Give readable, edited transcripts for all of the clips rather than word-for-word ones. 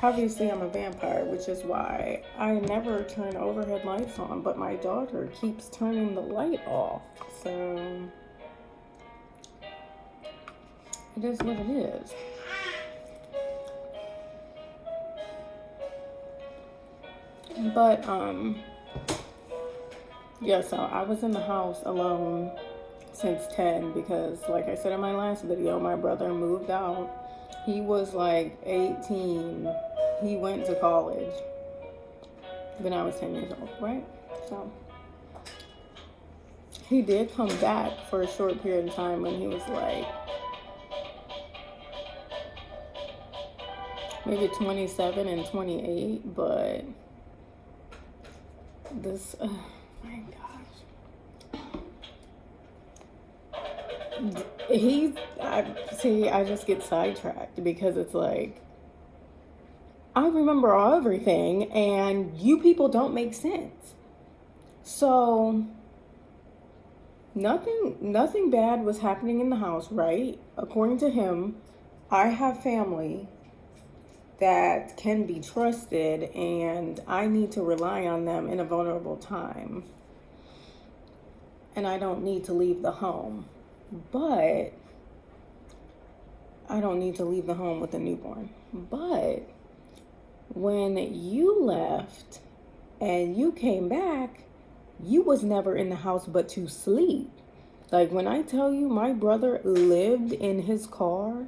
Obviously, I'm a vampire, which is why I never turn overhead lights on, but my daughter keeps turning the light off. So it is what it is. But yeah, so I was in the house alone since 10 because, like I said in my last video, my brother moved out. He was like 18. He went to college when I was 10 years old, right? So he did come back for a short period of time when he was like maybe 27 and 28, but this, my gosh. I just get sidetracked because it's like, I remember everything and you people don't make sense. So nothing bad was happening in the house, right? According to him, I have family that can be trusted and I need to rely on them in a vulnerable time. And I don't need to leave the home. But I don't need to leave the home with a newborn. But when you left and you came back, you was never in the house but to sleep. Like when I tell you my brother lived in his car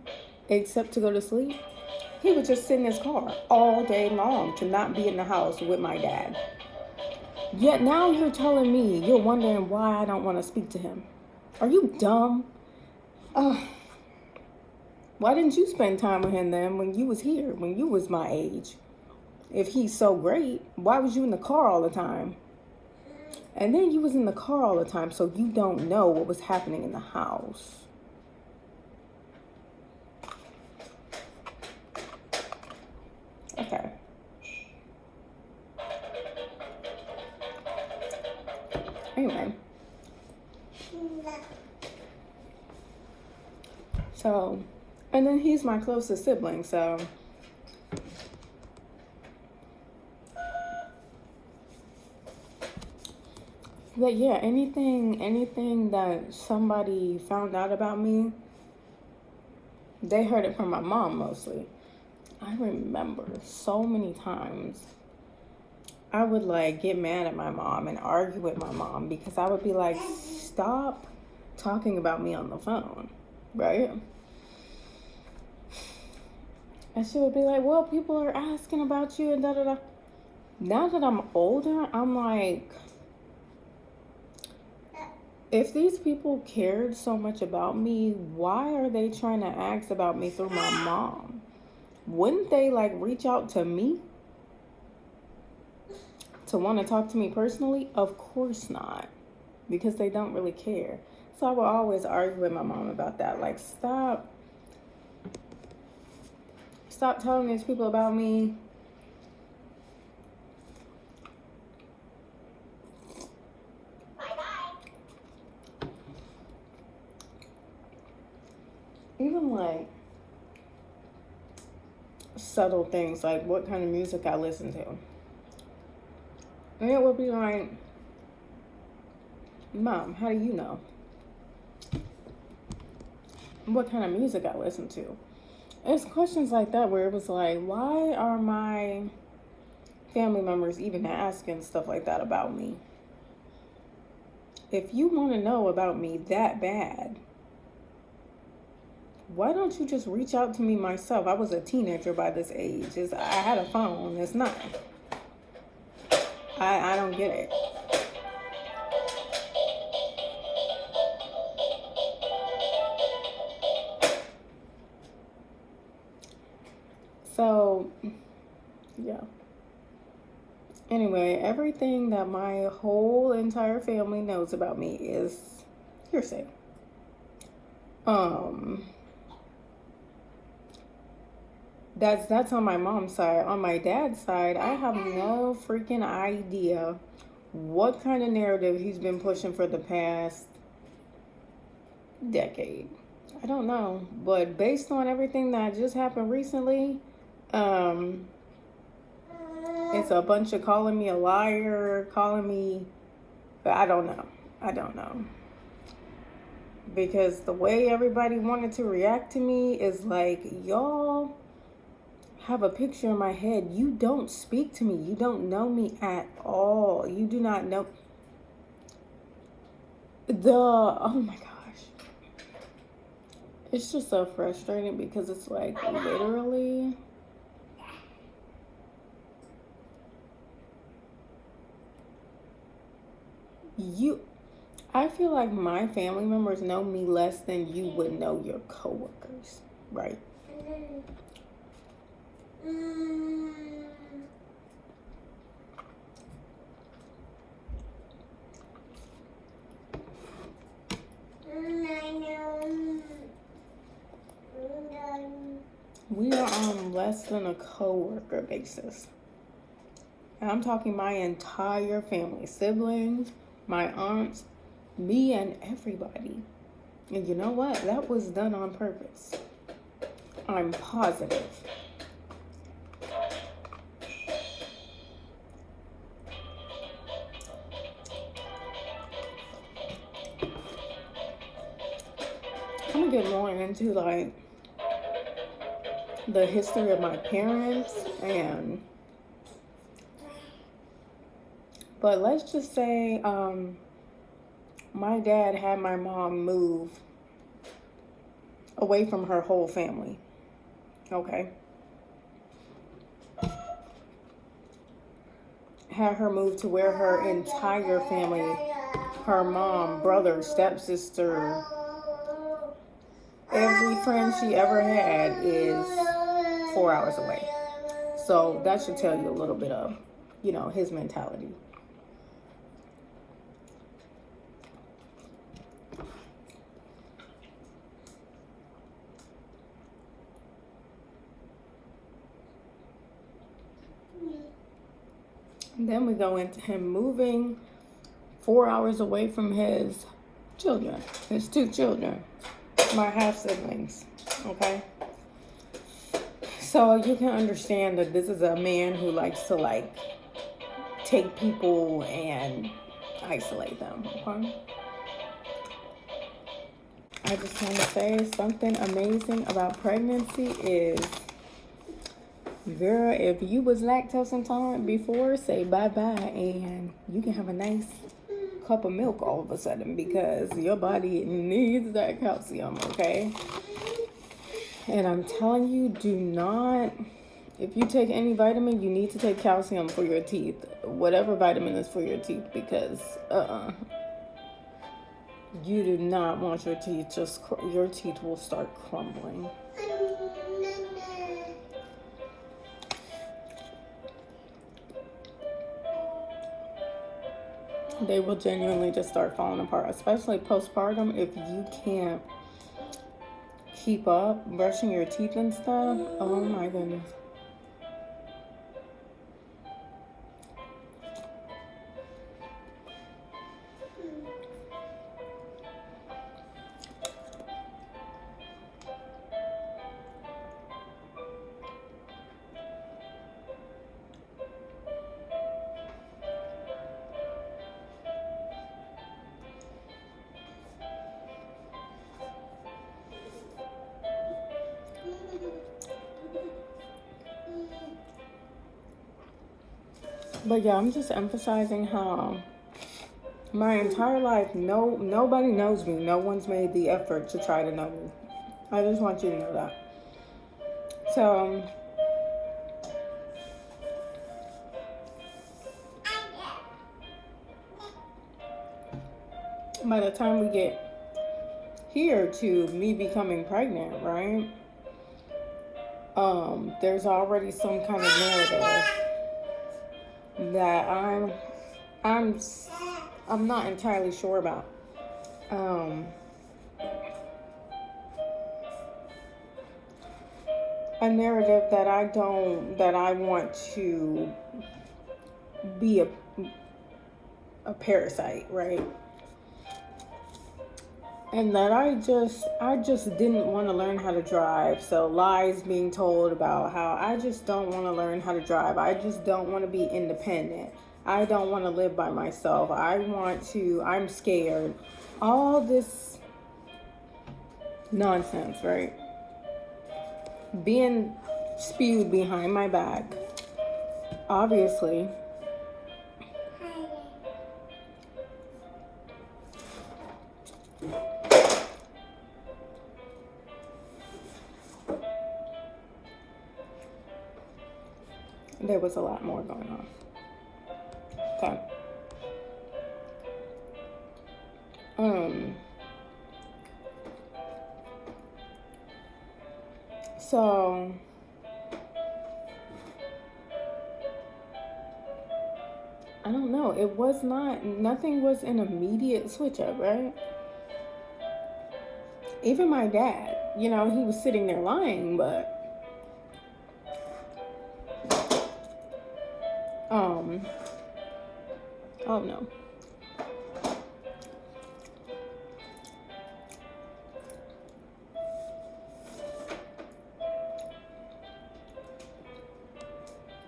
except to go to sleep, he would just sit in his car all day long to not be in the house with my dad. Yet now you're telling me you're wondering why I don't want to speak to him. Are you dumb? Why didn't you spend time with him then when you was here, when you was my age? If he's so great, why was you in the car all the time? And then you was in the car all the time, so you don't know what was happening in the house. Okay. Anyway. So, and then he's my closest sibling, so. But yeah, anything that somebody found out about me, they heard it from my mom mostly. I remember so many times I would like get mad at my mom and argue with my mom because I would be like, stop talking about me on the phone, right? And she would be like, well, people are asking about you and da da da. Now that I'm older, I'm like, if these people cared so much about me, why are they trying to ask about me through my mom? Wouldn't they like reach out to me to want to talk to me personally? Of course not, because they don't really care. So I will always argue with my mom about that. Like, stop telling these people about me. Even like subtle things like what kind of music I listen to. And it would be like, Mom, how do you know what kind of music I listen to? It's questions like that where it was like, why are my family members even asking stuff like that about me? If you want to know about me that bad, why don't you just reach out to me myself? I was a teenager by this age. I had a phone. It's not. I don't get it. So, yeah. Anyway, everything that my whole entire family knows about me is hearsay. That's on my mom's side. On my dad's side, I have no freaking idea what kind of narrative he's been pushing for the past decade. I don't know, but based on everything that just happened recently, It's a bunch of calling me a liar, calling me, but I don't know. I don't know. Because the way everybody wanted to react to me is like, y'all have a picture in my head. You don't speak to me. You don't know me at all. You do not know. Oh my gosh. It's just so frustrating because it's like literally I feel like my family members know me less than you would know your coworkers, right? We are on less than a coworker basis. And I'm talking my entire family, siblings, my aunts, me and everybody. And you know what? That was done on purpose. I'm positive. I'm gonna get more into like the history of my parents but let's just say my dad had my mom move away from her whole family. Okay. Had her move to where her entire family, her mom, brother, stepsister, every friend she ever had is 4 hours away. So that should tell you a little bit of, his mentality. And then we go into him moving 4 hours away from his children, his 2 children, my half siblings. Okay. So you can understand that this is a man who likes to take people and isolate them. Okay. I just want to say something amazing about pregnancy is, girl, if you was lactose intolerant before, say bye-bye and you can have a nice cup of milk all of a sudden because your body needs that calcium, okay? And I'm telling you, do not, if you take any vitamin, you need to take calcium for your teeth. Whatever vitamin is for your teeth, because you do not want your teeth your teeth will start crumbling. They will genuinely just start falling apart, especially postpartum. If you can't keep up brushing your teeth and stuff, oh my goodness. But yeah, I'm just emphasizing how my entire life, nobody knows me. No one's made the effort to try to know me. I just want you to know that. So, by the time we get here to me becoming pregnant, right? There's already some kind of narrative that I'm not entirely sure about. A narrative that I want to be a parasite, right? and that I just didn't want to learn how to drive. So lies being told about how I just don't want to learn how to drive. I just don't want to be independent. I don't want to live by myself. I'm scared. All this nonsense, right? Being spewed behind my back. Obviously, there was a lot more going on. Okay. So I don't know. Nothing was an immediate switch up, right? Even my dad, he was sitting there lying, but oh no.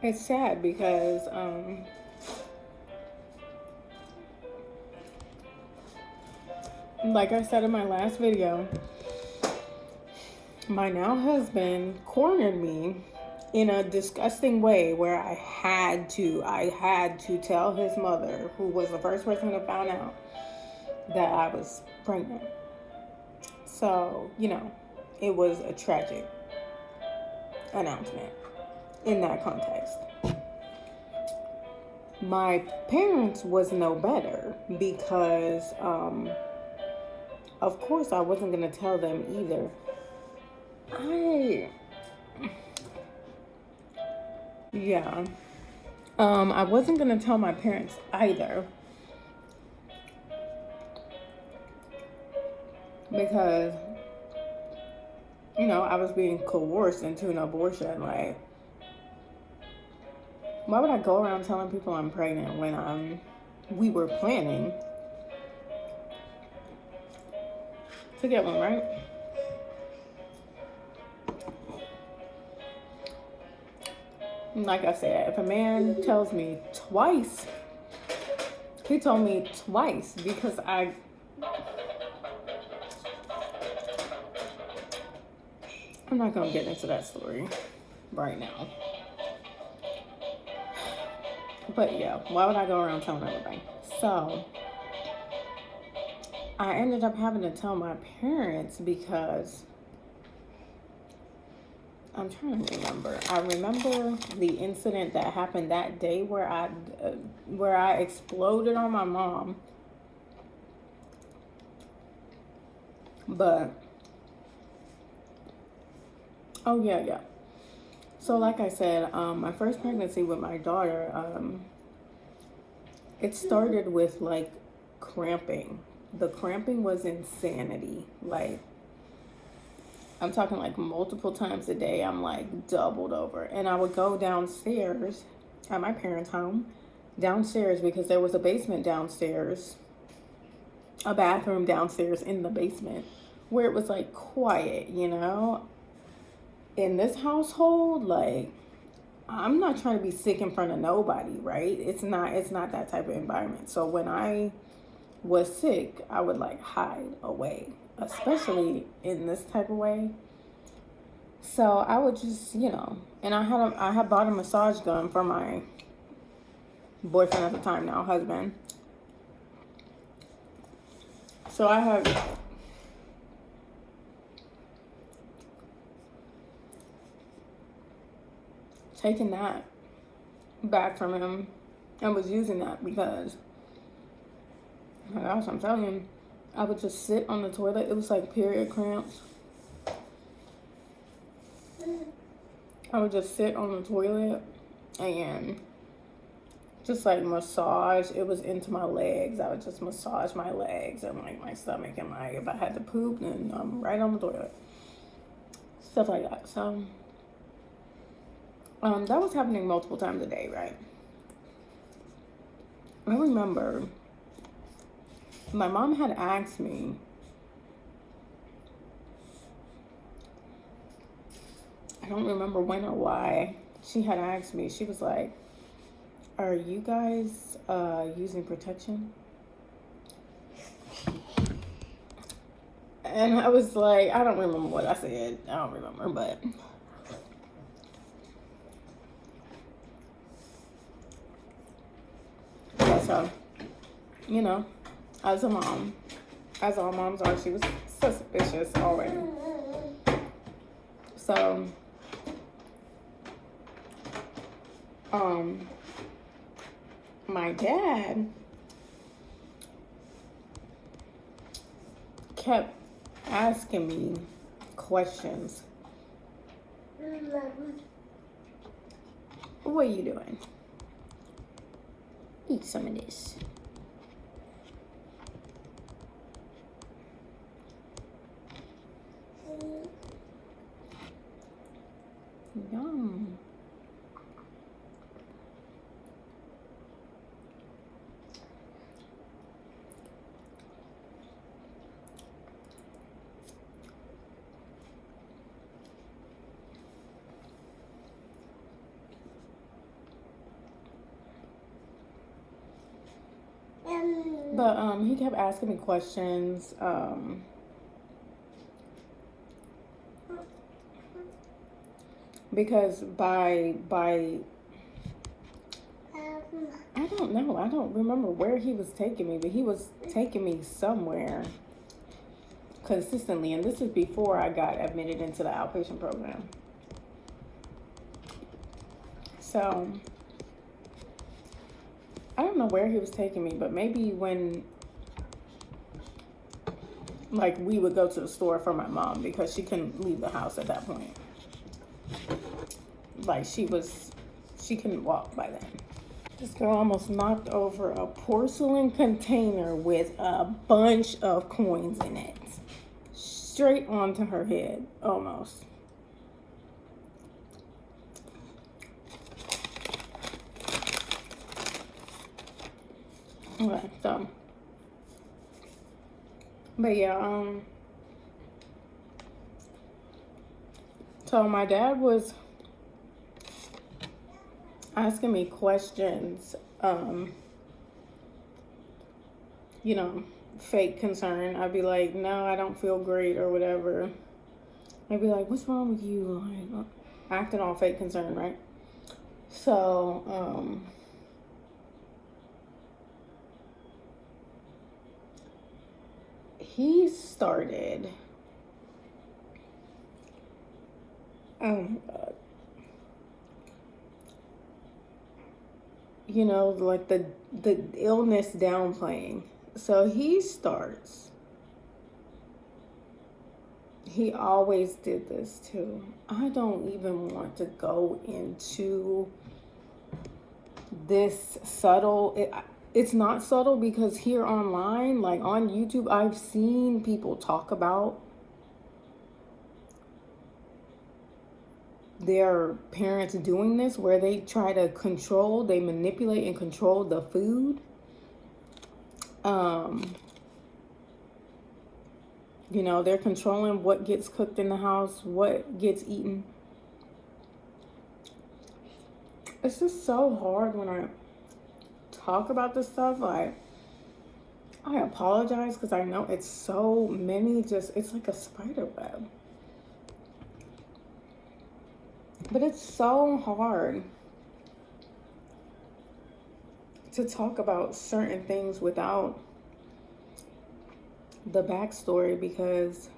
It's sad because like I said in my last video, my now husband cornered me in a disgusting way where I had to tell his mother, who was the first person to find out that I was pregnant. So, it was a tragic announcement in that context. My parents was no better because, of course, I wasn't going to tell them either. I wasn't going to tell my parents either because, I was being coerced into an abortion. Like, why would I go around telling people I'm pregnant when we were planning to get one, right? Like I said, if a man tells me twice, he told me twice because I'm not going to get into that story right now. But yeah, why would I go around telling everybody? So I ended up having to tell my parents because I'm trying to remember. I remember the incident that happened that day where I exploded on my mom. But oh yeah. So like I said, my first pregnancy with my daughter, it started with like cramping. The cramping was insanity. Like, I'm talking like multiple times a day. I'm like doubled over. And I would go downstairs at my parents' home, downstairs because there was a basement downstairs, a bathroom downstairs in the basement where it was like quiet, In this household, like, I'm not trying to be sick in front of nobody, right? It's not that type of environment. So when I was sick, I would like hide away, especially in this type of way. So I would just, and I had bought a massage gun for my boyfriend at the time, now husband. So I had taken that back from him and was using that because, my gosh, I'm telling you, I would just sit on the toilet. It was like period cramps. I would just sit on the toilet and just like massage. It was into my legs. I would just massage my legs and like my stomach and if I had to poop, then I'm right on the toilet. Stuff like that. So that was happening multiple times a day, right? I remember my mom had asked me I don't remember when or why, she had asked me, she was like, are you guys using protection? And I was like, I don't remember what I said. I don't remember, but yeah, so, you know, as a mom, as all moms are, she was suspicious already. So, my dad kept asking me questions. What are you doing? Eat some of this. Yum. But he kept asking me questions. Because by I don't know. I don't remember where he was taking me, but he was taking me somewhere consistently, and this is before I got admitted into the outpatient program. So I don't know where he was taking me, but maybe when, like, we would go to the store for my mom because she couldn't leave the house at that point. Like, she couldn't walk by then. This girl almost knocked over a porcelain container with a bunch of coins in it. Straight onto her head, almost. Okay, but yeah, so my dad was asking me questions, you know, fake concern. I'd be like, no, I don't feel great or whatever. I'd be like, what's wrong with you? Like, acting all fake concern, right? So, he started, oh my God, you know, like the illness downplaying. So he always did this too. I don't even want to go into this subtle, it's not subtle because here online, like on YouTube, I've seen people talk about their parents doing this, where they try to they manipulate and control the food. You know, they're controlling what gets cooked in the house, what gets eaten. It's just so hard when I talk about this stuff. Like, I apologize because I know it's so many, it's like a spider web. But it's so hard to talk about certain things without the backstory, because,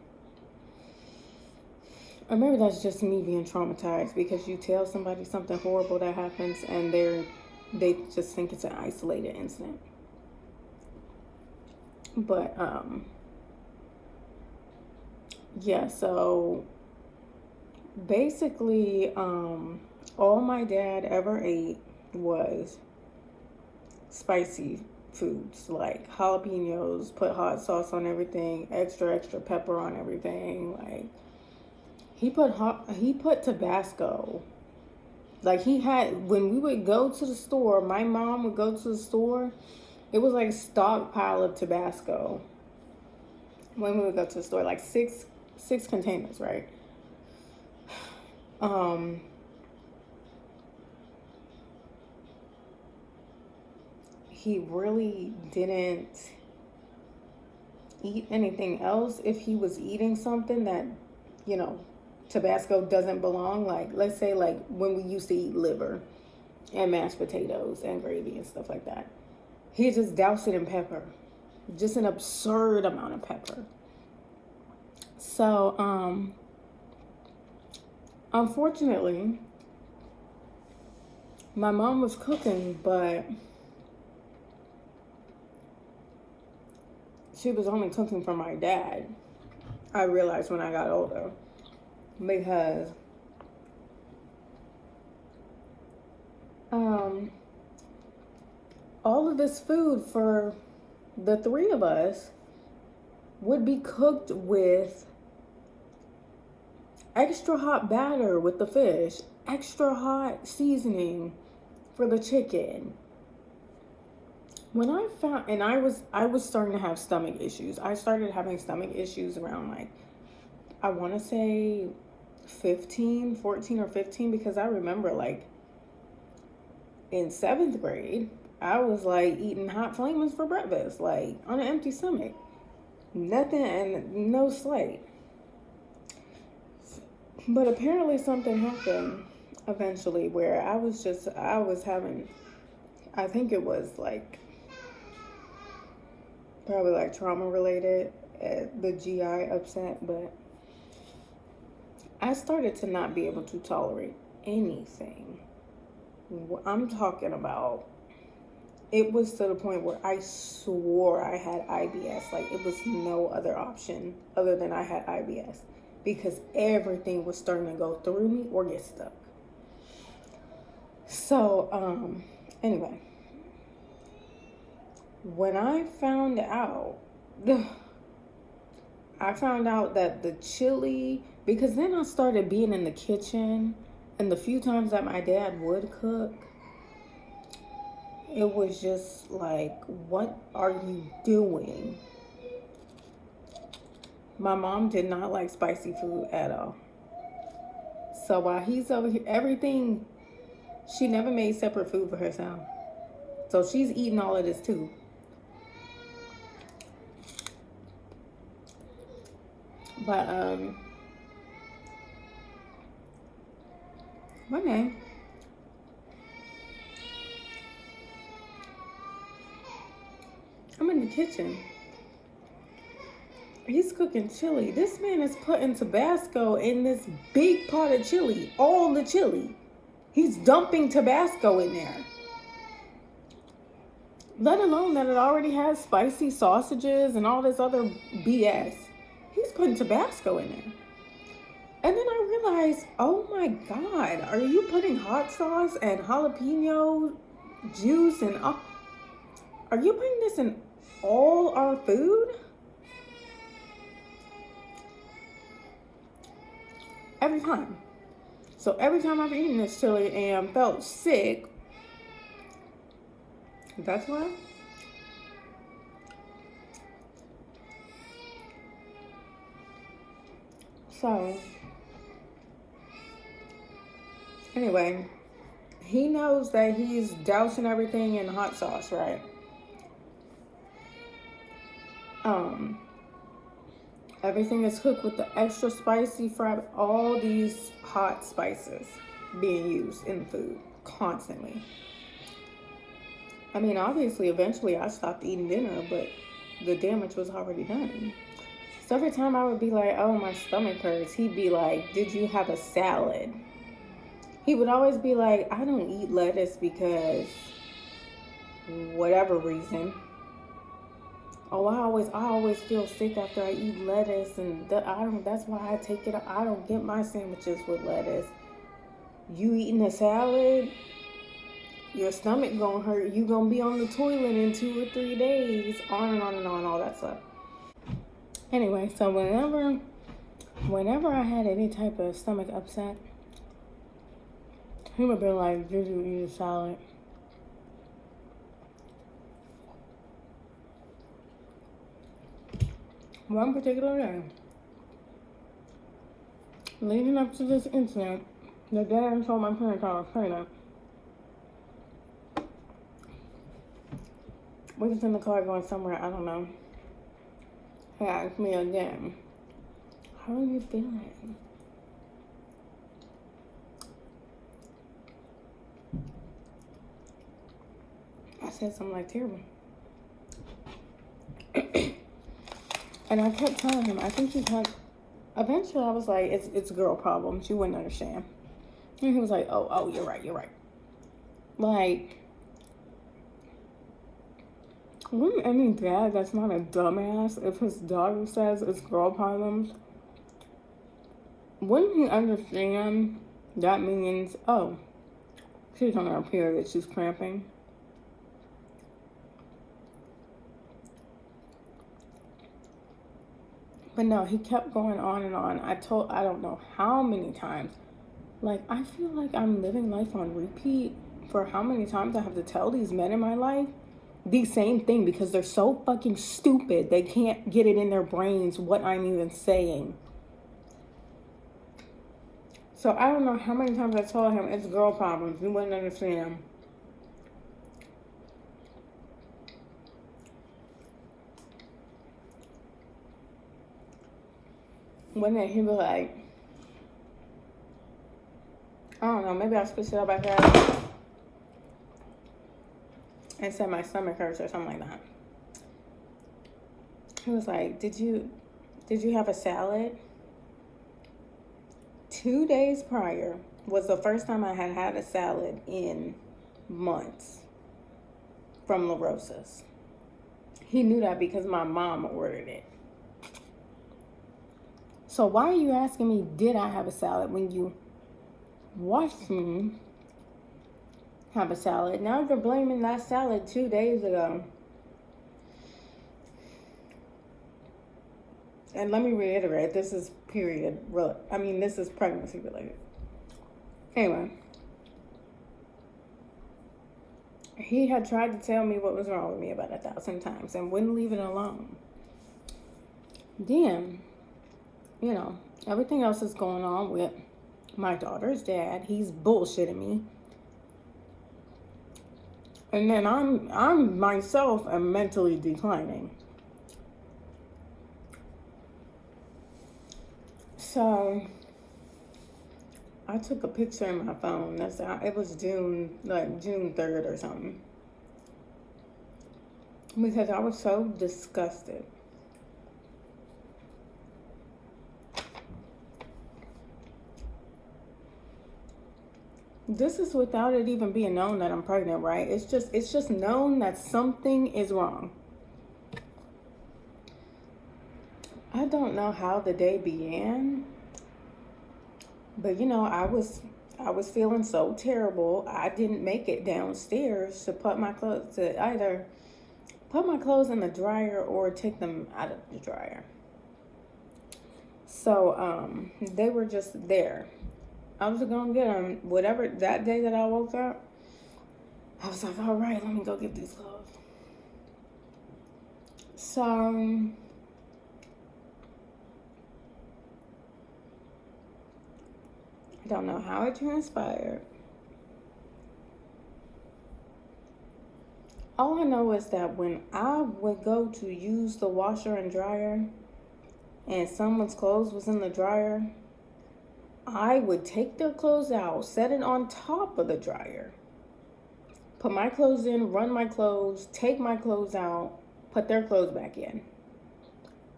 or maybe that's just me being traumatized, because you tell somebody something horrible that happens and they just think it's an isolated incident. But yeah, so basically, all my dad ever ate was spicy foods, like jalapenos, put hot sauce on everything, extra pepper on everything. Like, he put Tabasco. Like, when we would go to the store, my mom would go to the store, it was like a stockpile of Tabasco. When we would go to the store, like six containers, right? Um, he really didn't eat anything else. If he was eating something that, you know, Tabasco doesn't belong, like let's say like when we used to eat liver and mashed potatoes and gravy and stuff like that, he just doused it in pepper, just an absurd amount of pepper. So unfortunately my mom was cooking, but she was only cooking for my dad. I realized when I got older, because all of this food for the three of us would be cooked with extra hot batter with the fish, extra hot seasoning for the chicken. When I found, and I was starting to have stomach issues. I started having stomach issues around like, I want to say 14 or 15, because I remember like in 7th grade, I was like eating hot flamings for breakfast, like on an empty stomach. Nothing and no slight. But apparently something happened eventually where I was having, I think it was like probably like trauma related, the GI upset, but I started to not be able to tolerate anything. I'm talking about, it was to the point where I swore I had IBS. Like it was no other option other than I had IBS, because everything was starting to go through me or get stuck. So, anyway, when I found out that the chili, because then I started being in the kitchen, and the few times that my dad would cook, it was just like, what are you doing? My mom did not like spicy food at all. So while he's over here, everything, she never made separate food for herself. So she's eating all of this too. But one day, I'm in the kitchen. He's cooking chili. This man is putting Tabasco in this big pot of chili, all the chili. He's dumping Tabasco in there. Let alone that it already has spicy sausages and all this other BS. He's putting Tabasco in there. And then I realized, oh my God, are you putting hot sauce and jalapeno juice and are you putting this in all our food? Every time. So every time I've eaten this chili and felt sick, that's why. So, anyway, he knows that he's dousing everything in hot sauce, right? Everything is cooked with the extra spicy fried, all these hot spices being used in food constantly. I mean, obviously, eventually I stopped eating dinner, but the damage was already done. So every time I would be like, oh, my stomach hurts, he'd be like, did you have a salad? He would always be like, I don't eat lettuce because whatever reason. Oh, I always feel sick after I eat lettuce, and that's why I take it. I don't get my sandwiches with lettuce. You eating a salad, your stomach gonna hurt. You gonna be on the toilet in 2 or 3 days. On and on and on, all that stuff. Anyway, so whenever I had any type of stomach upset, he would be like, did you eat a salad? One particular day, leading up to this incident, The day I told my parents I was pregnant, we was in the car going somewhere, I don't know. He asked me again, how are you feeling? I said something like terrible. And I kept telling him, I think he had, eventually I was like, it's girl problems, you wouldn't understand. And he was like, oh, you're right. Like, wouldn't any dad that's not a dumbass, if his daughter says it's girl problems, wouldn't he understand that means, oh, she's on her period, she's cramping? But no, he kept going on and on. I don't know how many times. Like, I feel like I'm living life on repeat for how many times I have to tell these men in my life the same thing because they're so fucking stupid. They can't get it in their brains what I'm even saying. So I don't know how many times I told him it's girl problems. You wouldn't understand. One day he was like, I don't know, maybe I switched it up like that and said my stomach hurts or something like that. He was like, did you have a salad? 2 days prior was the first time I had had a salad in months from La Rosa's. He knew that because my mom ordered it. So why are you asking me, did I have a salad, when you watched me have a salad? Now you're blaming that salad 2 days ago. And let me reiterate, this is this is pregnancy related. Anyway, he had tried to tell me what was wrong with me about 1,000 times and wouldn't leave it alone. Then, everything else is going on with my daughter's dad. He's bullshitting me. And then I'm myself am mentally declining. So I took a picture in my phone. It was June 3rd or something. Because I was so disgusted. This is without it even being known that I'm pregnant, right? It's just known that something is wrong. I don't know how the day began, but I was feeling so terrible. I didn't make it downstairs to either put my clothes in the dryer or take them out of the dryer. So they were just there. I was gonna get them. Whatever, that day that I woke up, I was like, all right, let me go get these clothes. So I don't know how it transpired. All I know is that when I would go to use the washer and dryer and someone's clothes was in the dryer, I would take their clothes out, set it on top of the dryer, put my clothes in, run my clothes, take my clothes out, put their clothes back in.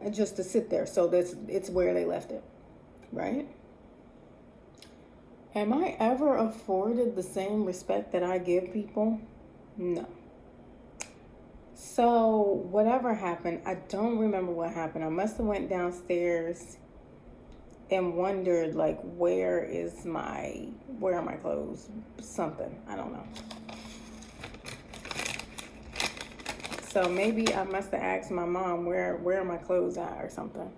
And just to sit there so that it's where they left it, right? Am I ever afforded the same respect that I give people? No. So whatever happened, I don't remember what happened. I must have went downstairs and wondered, like, where are my clothes? Something, I don't know. So maybe I must have asked my mom where are my clothes at or something.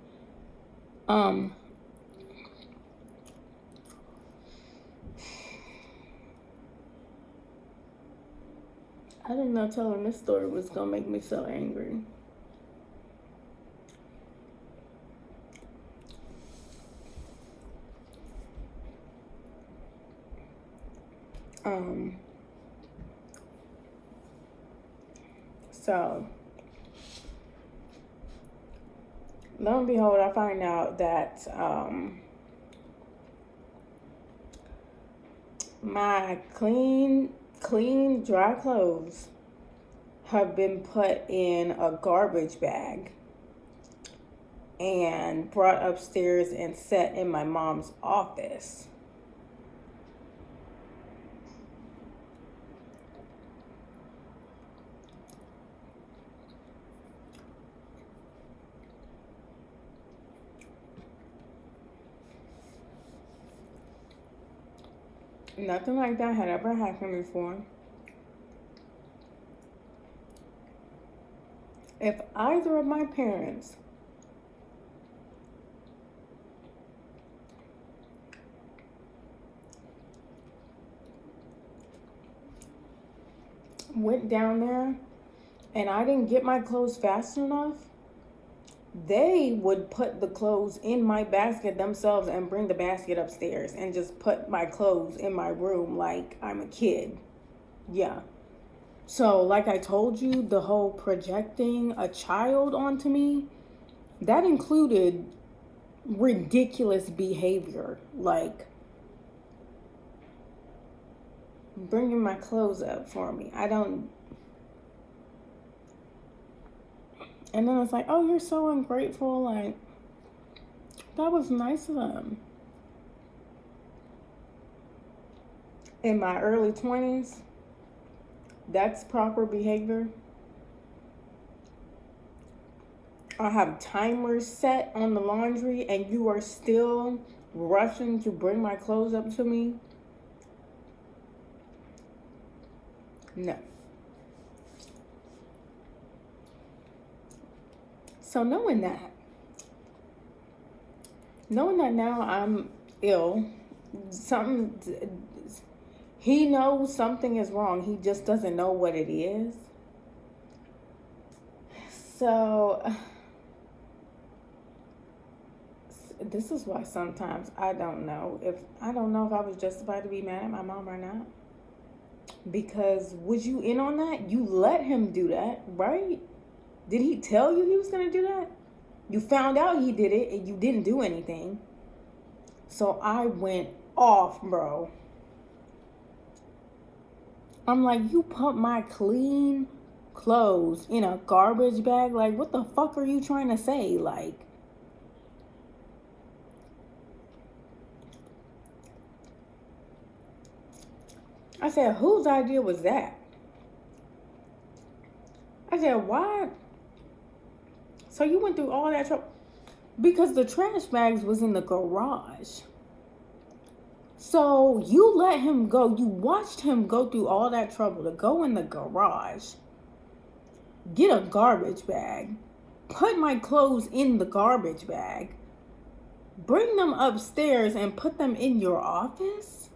I didn't know telling this story was gonna make me so angry. Um, so, lo and behold, I find out that my clean, dry clothes have been put in a garbage bag and brought upstairs and set in my mom's office. Nothing like that had ever happened before. If either of my parents went down there and I didn't get my clothes fast enough, they would put the clothes in my basket themselves and bring the basket upstairs and just put my clothes in my room like I'm a kid. Yeah. So, like I told you, the whole projecting a child onto me, that included ridiculous behavior, like bringing my clothes up for me. And then it's like, oh, you're so ungrateful. Like, that was nice of them. In my early 20s, that's proper behavior. I have timers set on the laundry and you are still rushing to bring my clothes up to me. No. So knowing that now I'm ill, he knows something is wrong. He just doesn't know what it is. So this is why sometimes I don't know if I was justified to be mad at my mom or not. Because was you in on that? You let him do that, right? Did he tell you he was going to do that? You found out he did it and you didn't do anything. So I went off, bro. I'm like, you put my clean clothes in a garbage bag? Like, what the fuck are you trying to say? Like, I said, whose idea was that? I said, why? So you went through all that trouble? Because the trash bags was in the garage. So you let him go. You watched him go through all that trouble to go in the garage, get a garbage bag, put my clothes in the garbage bag, bring them upstairs and put them in your office?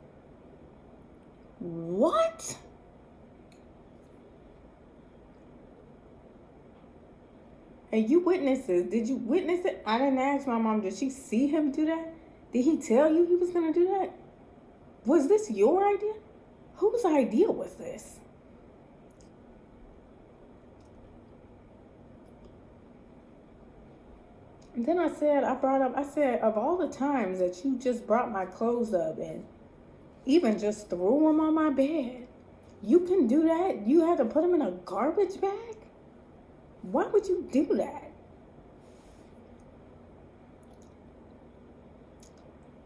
What? And you witnesses, did you witness it? I didn't ask my mom, did she see him do that? Did he tell you he was going to do that? Was this your idea? Whose idea was this? And then I said, of all the times that you just brought my clothes up and even just threw them on my bed, you can do that? You had to put them in a garbage bag? Why would you do that?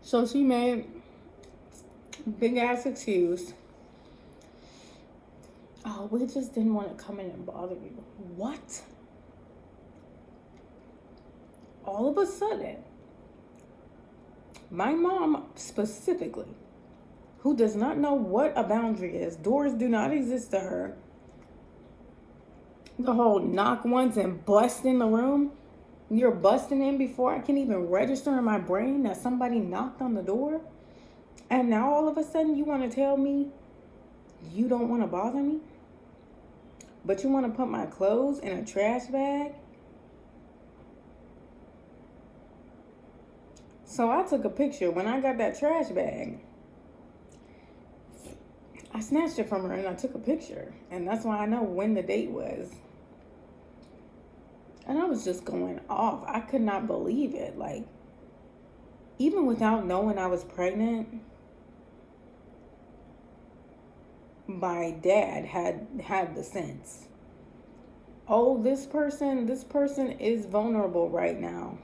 So she made big ass excuse. Oh, we just didn't want to come in and bother you. What? All of a sudden, my mom specifically, who does not know what a boundary is, doors do not exist to her, the whole knock once and bust in the room, you're busting in before I can even register in my brain that somebody knocked on the door. And now all of a sudden you want to tell me you don't want to bother me? But you want to put my clothes in a trash bag? So I took a picture when I got that trash bag. I snatched it from her and I took a picture. And that's why I know when the date was. And I was just going off. I could not believe it. Like, even without knowing I was pregnant, my dad had the sense. Oh, this person is vulnerable right now.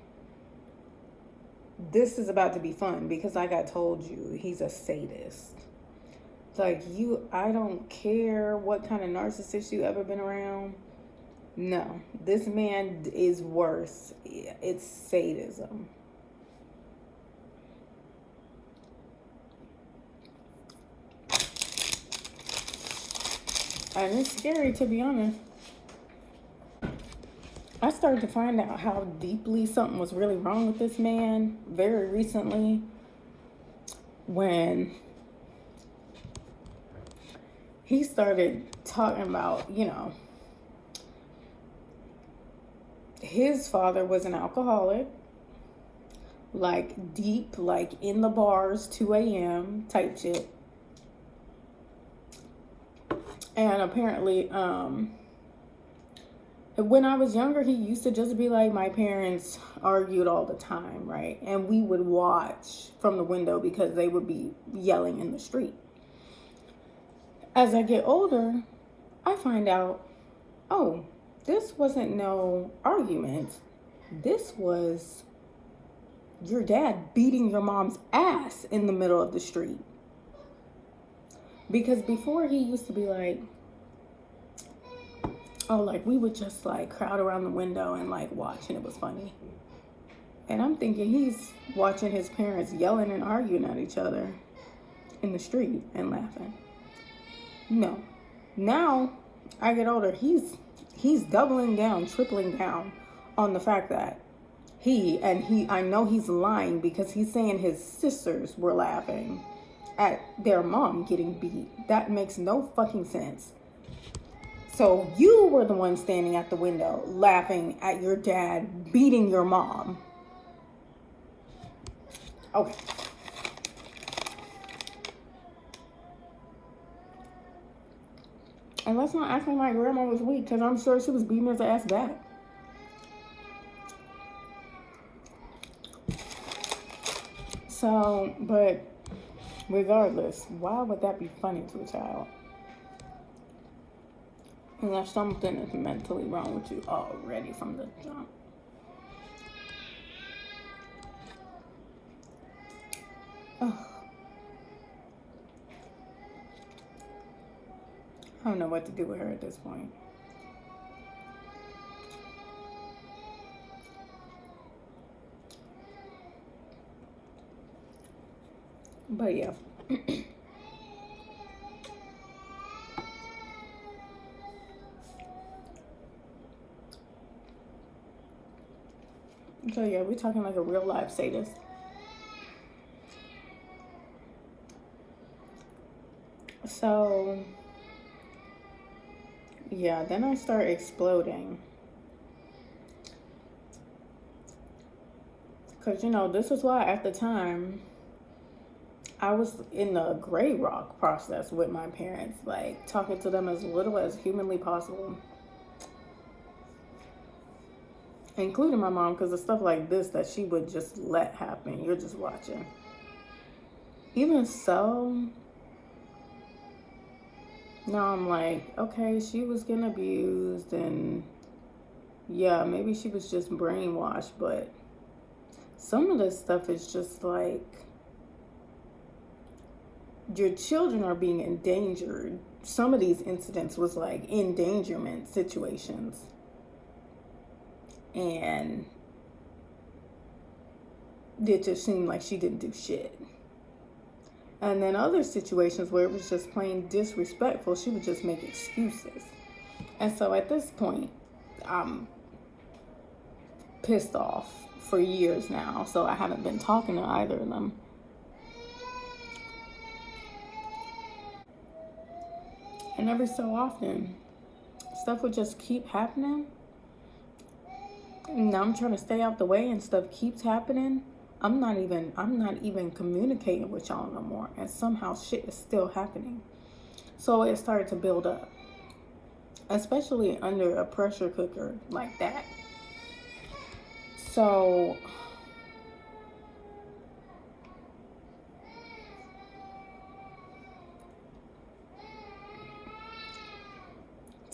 This is about to be fun because like I told you, he's a sadist. Like, I don't care what kind of narcissist you ever been around. No, this man is worse. It's sadism. And it's scary, to be honest. I started to find out how deeply something was really wrong with this man very recently when he started talking about, his father was an alcoholic, like deep, like in the bars, 2 a.m. type shit. And apparently, when I was younger, he used to just be like, my parents argued all the time, right? And we would watch from the window because they would be yelling in the street. As I get older, I find out, oh, this wasn't no argument. This was your dad beating your mom's ass in the middle of the street. Because before he used to be like, oh, like we would just like crowd around the window and like watch and it was funny. And I'm thinking he's watching his parents yelling and arguing at each other in the street and laughing. No. Now I get older, he's doubling down, tripling down on the fact that I know he's lying because he's saying his sisters were laughing at their mom getting beat. That makes no fucking sense. So you were the one standing at the window laughing at your dad beating your mom. Okay. And let's not act like my grandma was weak, because I'm sure she was beating his ass back. So, but regardless, why would that be funny to a child? Unless something is mentally wrong with you already from the jump. Ugh. I don't know what to do with her at this point. But yeah. So yeah, we're talking like a real life sadist. So yeah, then I start exploding. Because, this is why at the time I was in the gray rock process with my parents, like talking to them as little as humanly possible. Including my mom, because of stuff like this that she would just let happen. You're just watching. Even so, now I'm like, okay, she was getting abused and yeah, maybe she was just brainwashed, but some of this stuff is just like, your children are being endangered. Some of these incidents was like endangerment situations. And it just seemed like she didn't do shit. And then other situations where it was just plain disrespectful, she would just make excuses. And so at this point, I'm pissed off for years now. So I haven't been talking to either of them. And every so often, stuff would just keep happening. Now I'm trying to stay out the way and stuff keeps happening. I'm not even communicating with y'all no more. And somehow shit is still happening. So it started to build up, especially under a pressure cooker like that. So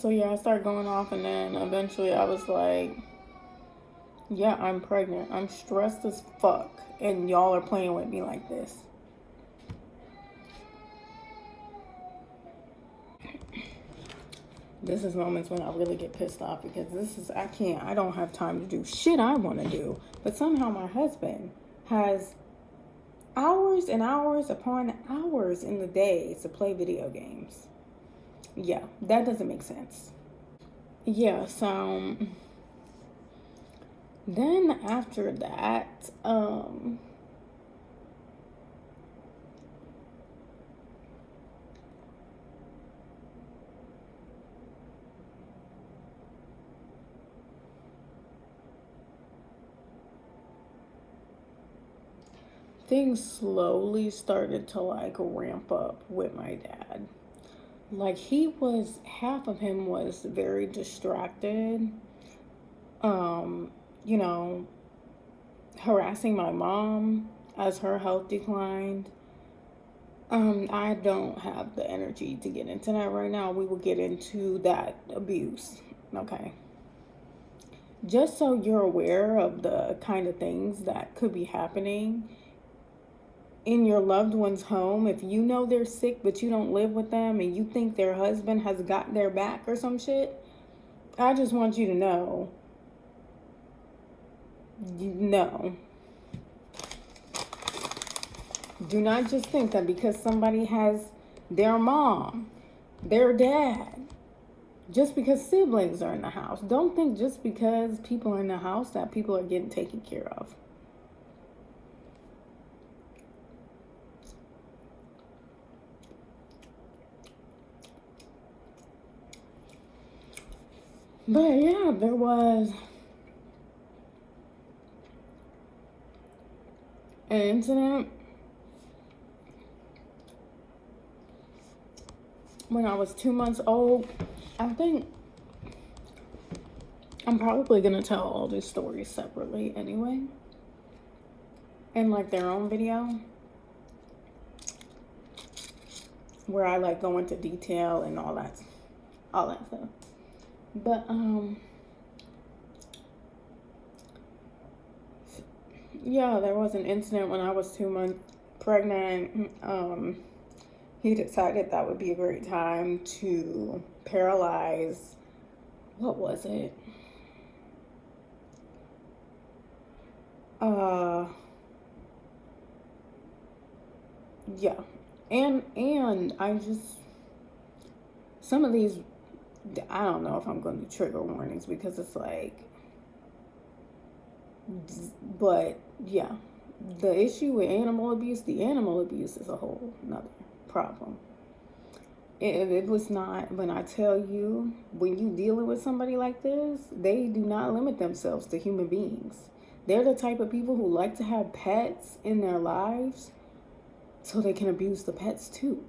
yeah, I started going off, and then eventually I was like, yeah, I'm pregnant. I'm stressed as fuck, and y'all are playing with me like this. This is moments when I really get pissed off, because I don't have time to do shit I want to do. But somehow my husband has hours and hours upon hours in the day to play video games. Yeah, that doesn't make sense. Yeah, so then after that, things slowly started to like ramp up with my dad. Like, half of him was very distracted, you know, harassing my mom as her health declined. I don't have the energy to get into that right now. We will get into that abuse, okay? Just so you're aware of the kind of things that could be happening in your loved one's home. If you know they're sick but you don't live with them and you think their husband has got their back or some shit, I just want you to know, do not just think that because somebody has their mom, their dad, just because siblings are in the house, don't think just because people are in the house that people are getting taken care of. But yeah, there was an incident when I was 2 months old. I think I'm probably gonna tell all these stories separately anyway, in like their own video, where I like go into detail and all that stuff. But yeah, there was an incident when I was 2 months pregnant. He decided that would be a great time to paralyze, what was it? Yeah. And I just, some of these, I don't know if I'm going to do trigger warnings, because it's like, but yeah, the issue with the animal abuse is a whole nother problem. It was not, when I tell you, when you dealing with somebody like this, they do not limit themselves to human beings. They're the type of people who like to have pets in their lives so they can abuse the pets too.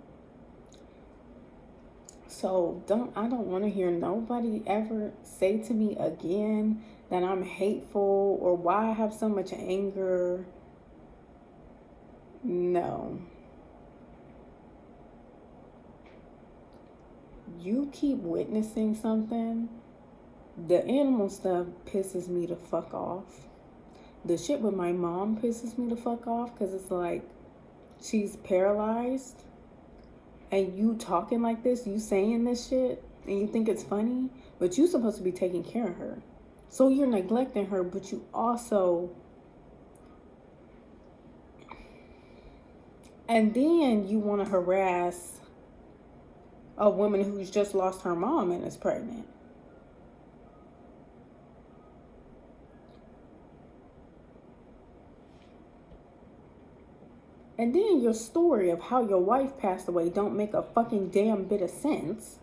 So I don't want to hear nobody ever say to me again that I'm hateful or why I have so much anger. No. You keep witnessing something. The animal stuff pisses me the fuck off. The shit with my mom pisses me the fuck off, because it's like, she's paralyzed and you talking like this, you saying this shit, and you think it's funny, but you're supposed to be taking care of her. So you're neglecting her, but you also, and then you want to harass a woman who's just lost her mom and is pregnant. And then your story of how your wife passed away don't make a fucking damn bit of sense.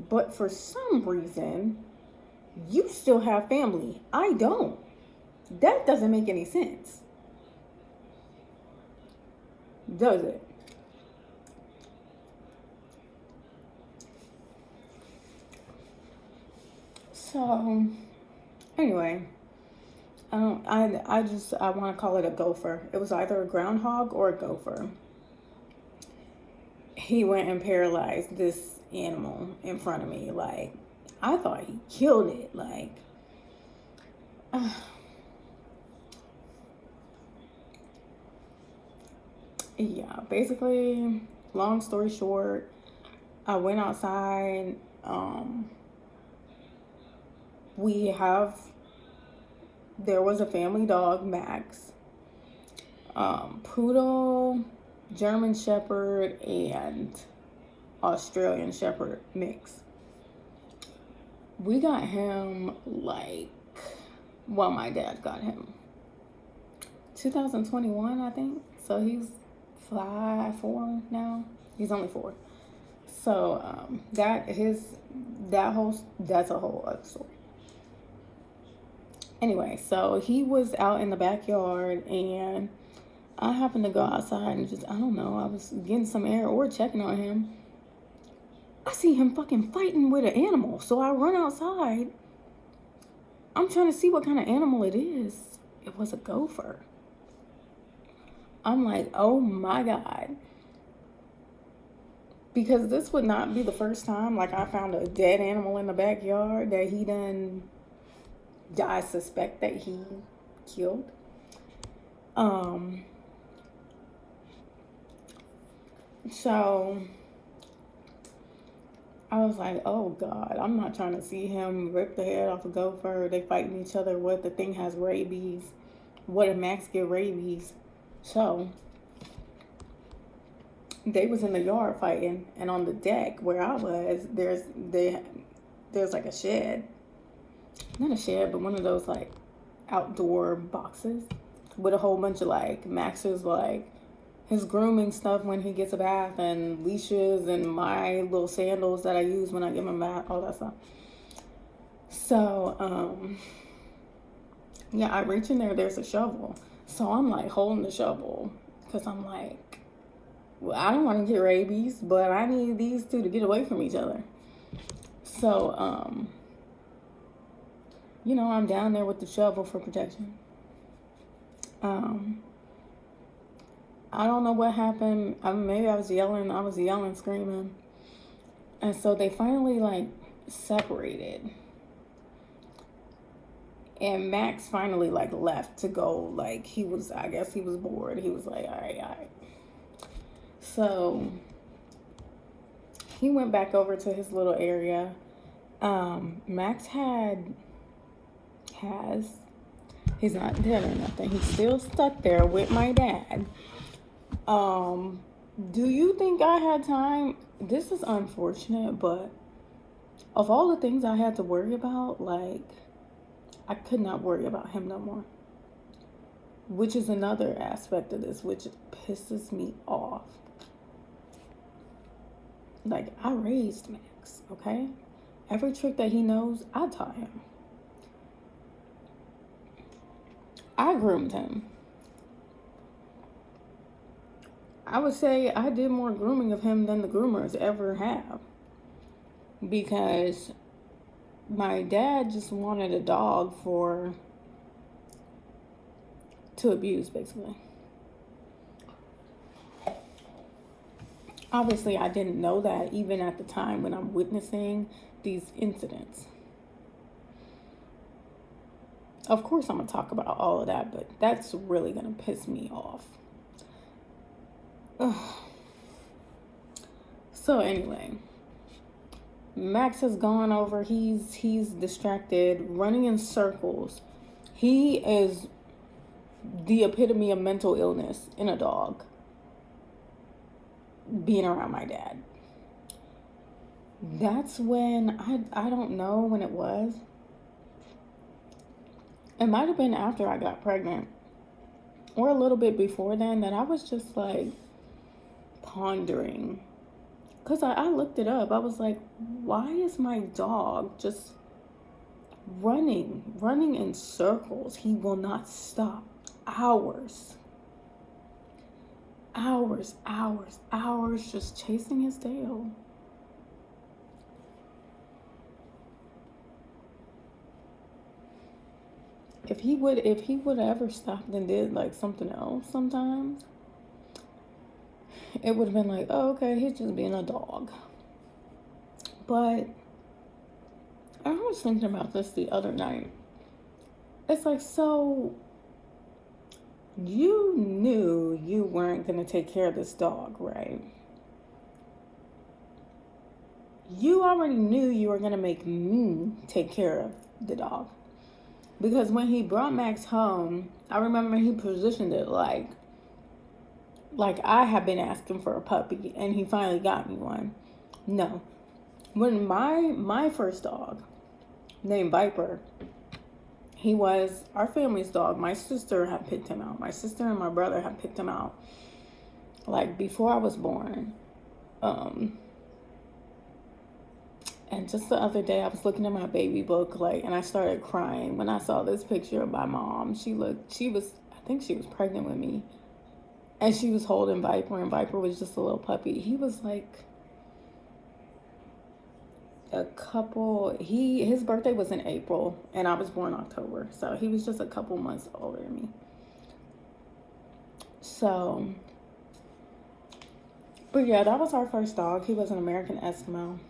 But for some reason, you still have family. I don't. That doesn't make any sense. Does it? So, anyway, I want to call it a gopher. It was either a groundhog or a gopher. He went and paralyzed this animal in front of me. Like, I thought he killed it. Like, yeah, basically, long story short, I went outside. There was a family dog, Max, poodle, German Shepherd, and Australian Shepherd mix. We got him my dad got him 2021, I think. So he's 4 now. He's only 4. So that's a whole other story. Anyway, so he was out in the backyard, and I happened to go outside and I don't know, I was getting some air or checking on him. I see him fucking fighting with an animal. So I run outside. I'm trying to see what kind of animal it is. It was a gopher. I'm like, oh my God. Because this would not be the first time, like, I found a dead animal in the backyard that I suspect that he killed. So I was like, oh God, I'm not trying to see him rip the head off a gopher. They fighting each other. What, the thing has rabies? What if Max get rabies? So they was in the yard fighting, and on the deck where I was, there's like a shed. Not a shed, but one of those like outdoor boxes with a whole bunch of like Max's like his grooming stuff when he gets a bath, and leashes, and my little sandals that I use when I give him a bath, all that stuff. So yeah, I reach in there's a shovel. So I'm like holding the shovel because I'm like, well, I don't want to get rabies, but I need these two to get away from each other. So I'm down there with the shovel for protection. I don't know what happened. Maybe I was yelling, screaming. And so they finally like separated. And Max finally like left to go. Like I guess he was bored. He was like, all right. So he went back over to his little area. Max he's not dead or nothing. He's still stuck there with my dad. Do you think I had time? This is unfortunate, but of all the things I had to worry about, like, I could not worry about him no more. Which is another aspect of this, which pisses me off. Like, I raised Max, okay? Every trick that he knows, I taught him. I groomed him. I would say I did more grooming of him than the groomers ever have. Because my dad just wanted a dog to abuse, basically. Obviously, I didn't know that even at the time when I'm witnessing these incidents. Of course, I'm going to talk about all of that, but that's really going to piss me off. Ugh. So anyway, Max has gone over. He's distracted, running in circles. He is the epitome of mental illness in a dog, being around my dad. That's when, I don't know when it was. It might have been after I got pregnant, or a little bit before then, that I was just like pondering. Because I looked it up. I was like, why is my dog just running in circles? He will not stop. Hours, just chasing his tail. if he would ever stopped and did like something else sometimes, it would have been like, oh, okay, he's just being a dog. But I was thinking about this the other night. It's like, so you knew you weren't going to take care of this dog, right? You already knew you were going to make me take care of the dog. Because when he brought Max home, I remember he positioned it like I have been asking for a puppy and he finally got me one. No. When my first dog, named Viper, he was our family's dog. My sister had picked him out. My sister and my brother had picked him out like before I was born. And just the other day I was looking at my baby book, and I started crying when I saw this picture of my mom. I think she was pregnant with me. And she was holding Viper, and Viper was just a little puppy. He was like his birthday was in April, and I was born October. So he was just a couple months older than me. So, but yeah, that was our first dog. He was an American Eskimo.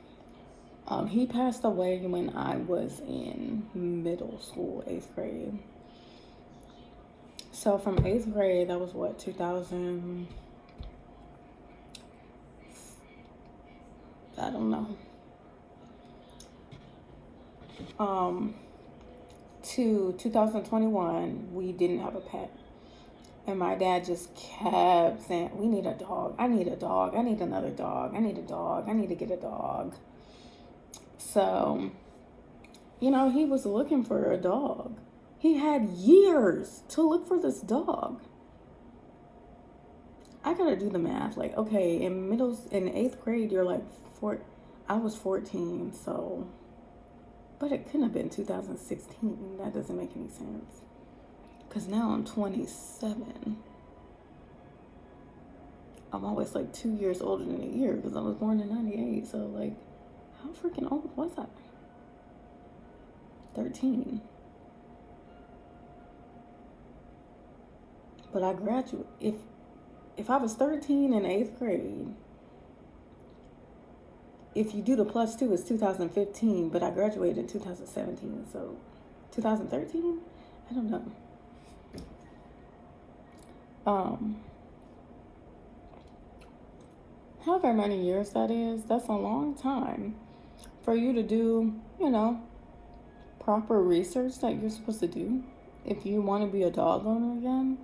He passed away when I was in middle school, 8th grade. So from 8th grade, that was what, 2000, I don't know. To 2021, we didn't have a pet. And my dad just kept saying, we need a dog. I need a dog. I need another dog. I need a dog. I need to get a dog. So, he was looking for a dog. He had years to look for this dog. I gotta do the math. Like, okay, in 8th grade, you're like I was 14, so, but it couldn't have been 2016. That doesn't make any sense. Because now I'm 27. I'm always like 2 years older than a year because I was born in 98. So, like, how freaking old was I? 13. But I graduated. If I was 13 in 8th grade, if you do the plus 2, it's 2015, but I graduated in 2017. So 2013? I don't know. However many years that is, that's a long time for you to do, proper research that you're supposed to do if you want to be a dog owner again.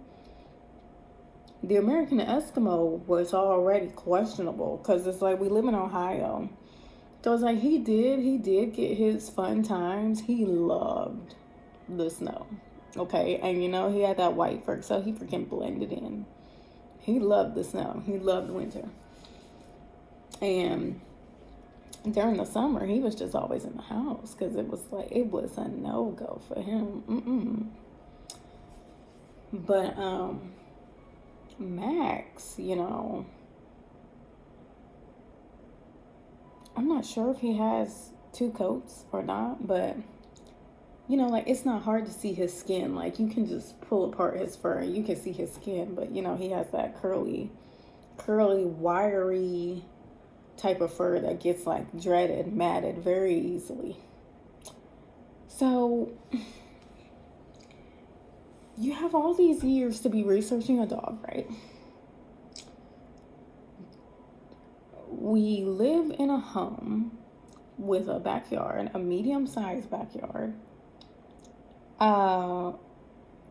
The American Eskimo was already questionable because it's like we live in Ohio. So it's like he did get his fun times. He loved the snow. Okay, and he had that white fur, so he freaking blended in. He loved the snow. He loved winter. And during the summer, he was just always in the house because it was a no-go for him. But Max, I'm not sure if he has 2 coats or not, but it's not hard to see his skin. Like, you can just pull apart his fur and you can see his skin, but he has that curly, wiry type of fur that gets dreaded, matted very easily. So you have all these years to be researching a dog, right? We live in a home with a backyard, a medium-sized backyard.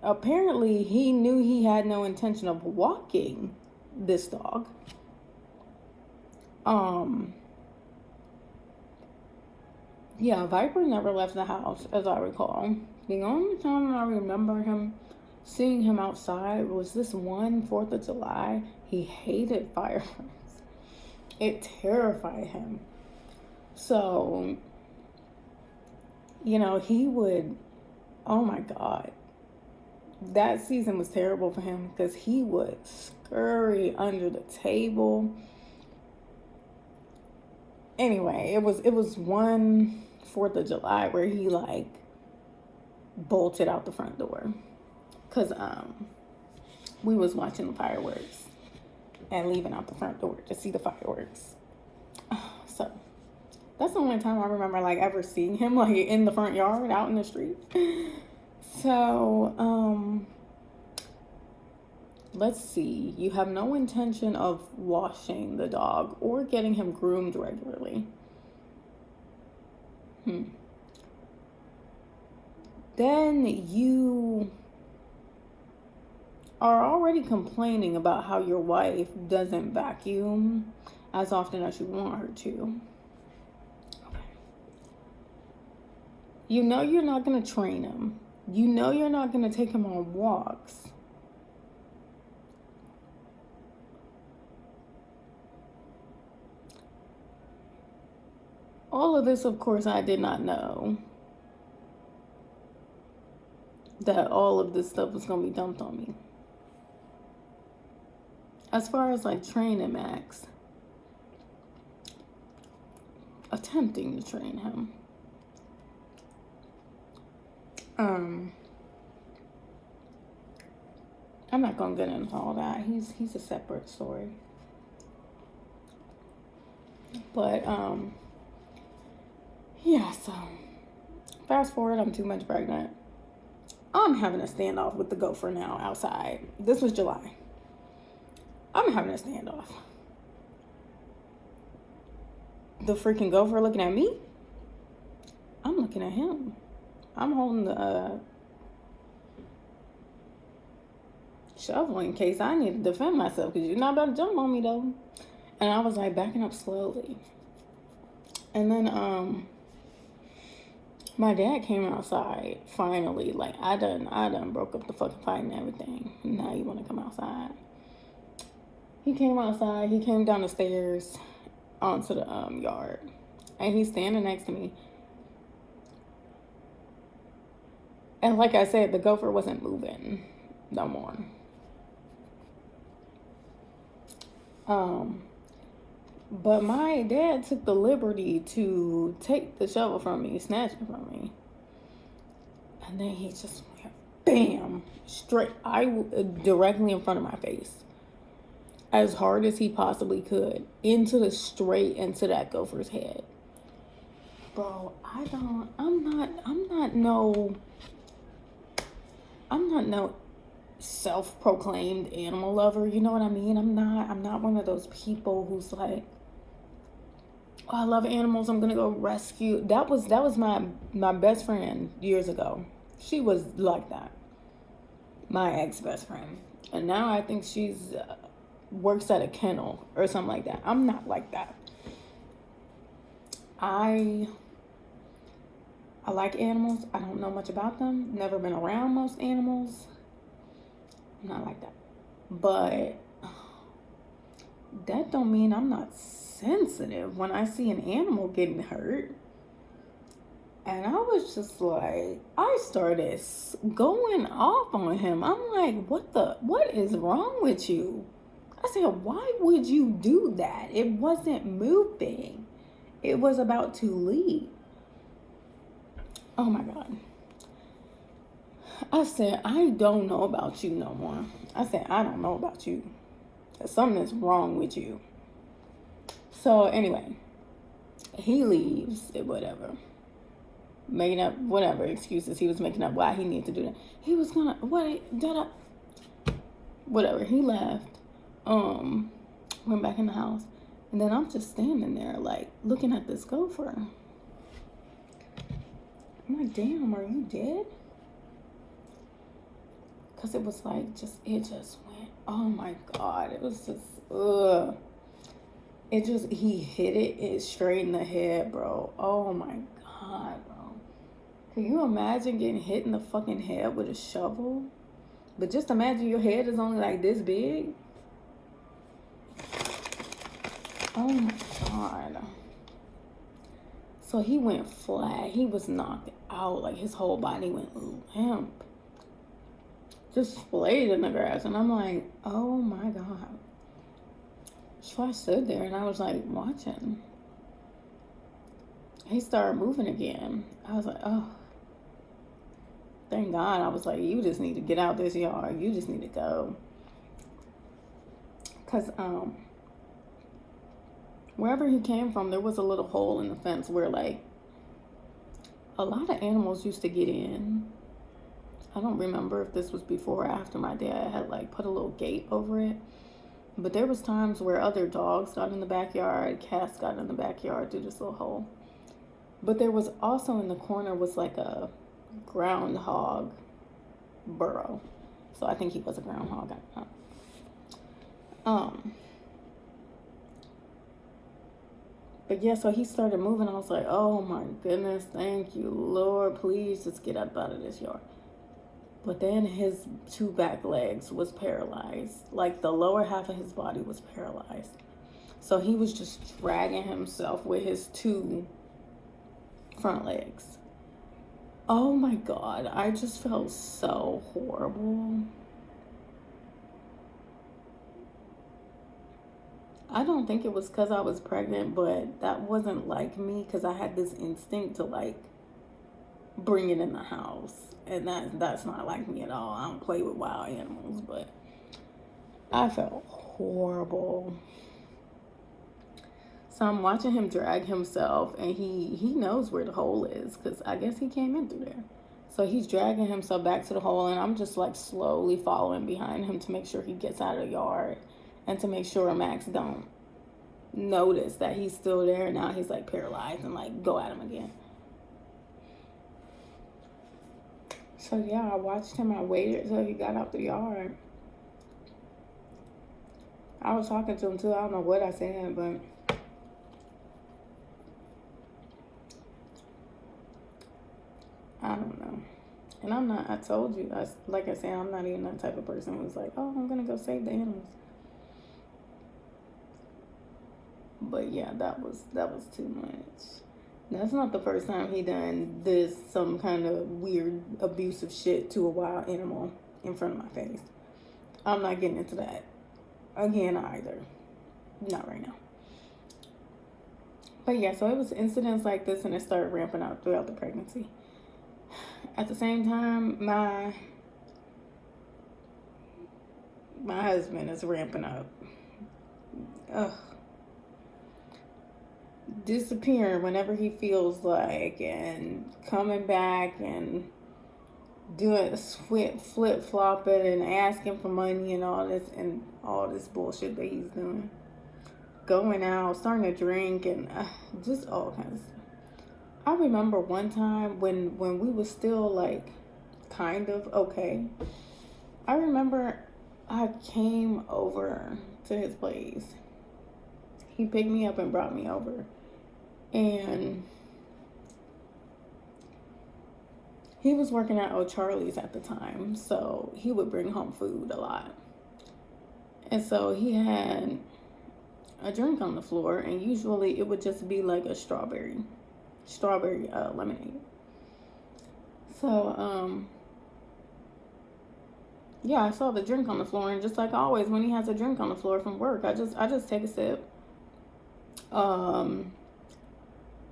Apparently he knew he had no intention of walking this dog. Yeah, Viper never left the house, as I recall. The only time I remember seeing him outside was this one 4th of July. He hated fireworks. It terrified him. So, he would, oh my God. That season was terrible for him because he would scurry under the table. Anyway, it was one 4th of July where he bolted out the front door. Because we was watching the fireworks and leaving out the front door to see the fireworks. So that's the only time I remember like ever seeing him like in the front yard, out in the street. So let's see. You have no intention of washing the dog or getting him groomed regularly. Then you are already complaining about how your wife doesn't vacuum as often as you want her to. Okay. You know you're not going to train him. You know you're not going to take him on walks. All of this, of course, I did not know that all of this stuff was going to be dumped on me. As far as like training Max, attempting to train him. I'm not gonna get into all that. He's a separate story. But yeah, so fast forward, I'm 2 months pregnant. I'm having a standoff with the gopher now outside. This was July. I'm having a standoff. The freaking gopher looking at me. I'm looking at him. I'm holding the shovel in case I need to defend myself, because you're not about to jump on me though. And I was like backing up slowly. And then my dad came outside finally. Like I done broke up the fucking fight and everything. Now you want to come outside? He came outside. He came down the stairs onto the yard, and he's standing next to me. And like I said, the gopher wasn't moving no more. But my dad took the liberty to take the shovel from me, snatch it from me. And then he just went, bam, straight, directly in front of my face. As hard as he possibly could, straight into that gopher's head. Bro, I'm not no self-proclaimed animal lover, you know what I mean? I'm not one of those people who's like, oh, I love animals, I'm gonna go rescue. That was my best friend years ago. She was like that. My ex-best friend. And now I think she's works at a kennel or something like that. I'm not like that. I like animals. I don't know much about them. Never been around most animals. I'm not like that. But that don't mean I'm not sensitive when I see an animal getting hurt. And I was just like, I started going off on him. I'm like, what is wrong with you? I said, why would you do that? It wasn't moving. It was about to leave. Oh my God. I said, I don't know about you no more. I said, I don't know about you. Something is wrong with you. So anyway, he leaves, whatever. Making up whatever excuses he was making up why he needed to do that. He was gonna, whatever, he left. Went back in the house. And then I'm just standing there, like, looking at this gopher. I'm like, damn, are you dead? Because it was like, it just went, oh my God. It was just, he hit it straight in the head, bro. Oh my God, bro. Can you imagine getting hit in the fucking head with a shovel? But just imagine your head is only like this big. Oh my God. So he went flat. He was knocked out. Like his whole body went limp. Just splayed in the grass. And I'm like, oh my God. So I stood there and I was like watching. He started moving again. I was like, oh. Thank God. I was like, you just need to get out this yard. You just need to go. Because wherever he came from, there was a little hole in the fence where, like, a lot of animals used to get in. I don't remember if this was before or after my dad had, like, put a little gate over it. But there was times where other dogs got in the backyard, cats got in the backyard through this little hole. But there was also in the corner was like a groundhog burrow. So I think he was a groundhog. But yeah, so he started moving. I was like, oh my goodness, thank you, Lord. Please just get up out of this yard. But then his two back legs was paralyzed. Like the lower half of his body was paralyzed. So he was just dragging himself with his two front legs. Oh my God, I just felt so horrible. I don't think it was because I was pregnant, but that wasn't like me, because I had this instinct to like bring it in the house. And that's not like me at all. I don't play with wild animals, but I felt horrible. So I'm watching him drag himself, and he knows where the hole is, because I guess he came in through there. So he's dragging himself back to the hole, and I'm just like slowly following behind him to make sure he gets out of the yard, and to make sure Max don't notice that he's still there. And now he's like paralyzed and like go at him again. So yeah, I watched him. I waited until he got out the yard. I was talking to him too. I don't know what I said, but I don't know. And I'm not, I told you, like I said, I'm not even that type of person who's like, oh, I'm going to go save the animals. But yeah, that was too much. That's not the first time he done this, some kind of weird abusive shit to a wild animal in front of my face. I'm not getting into that again either. Not right now. But yeah, so it was incidents like this, and it started ramping up throughout the pregnancy. At the same time, my husband is ramping up. Ugh. Disappearing whenever he feels like, and coming back and doing flip-flopping and asking for money and all this bullshit that he's doing. Going out, starting to drink, and just all kinds of stuff. I remember one time when we were still like kind of okay. I remember I came over to his place. He picked me up and brought me over. And he was working at O'Charlie's at the time, so he would bring home food a lot. And so he had a drink on the floor, and usually it would just be like a strawberry lemonade. So yeah, I saw the drink on the floor, and just like always when he has a drink on the floor from work, I just take a sip.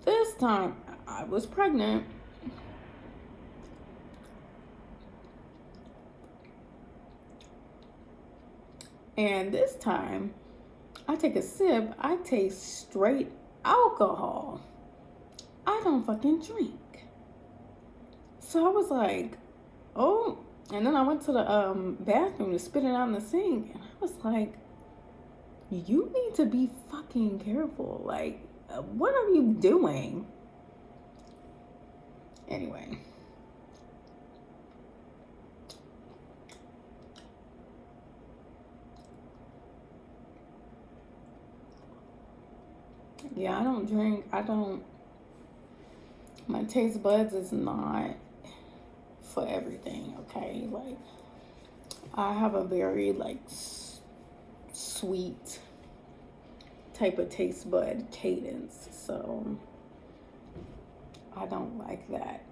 This time I was pregnant. And this time I take a sip, I taste straight alcohol. I don't fucking drink. So I was like, oh. And then I went to the bathroom to spit it out in the sink. And I was like, you need to be fucking careful. Like, what are you doing? Anyway. Yeah, I don't drink. My taste buds is not for everything, okay? Like, I have a very, like, sweet type of taste bud cadence, so I don't like that.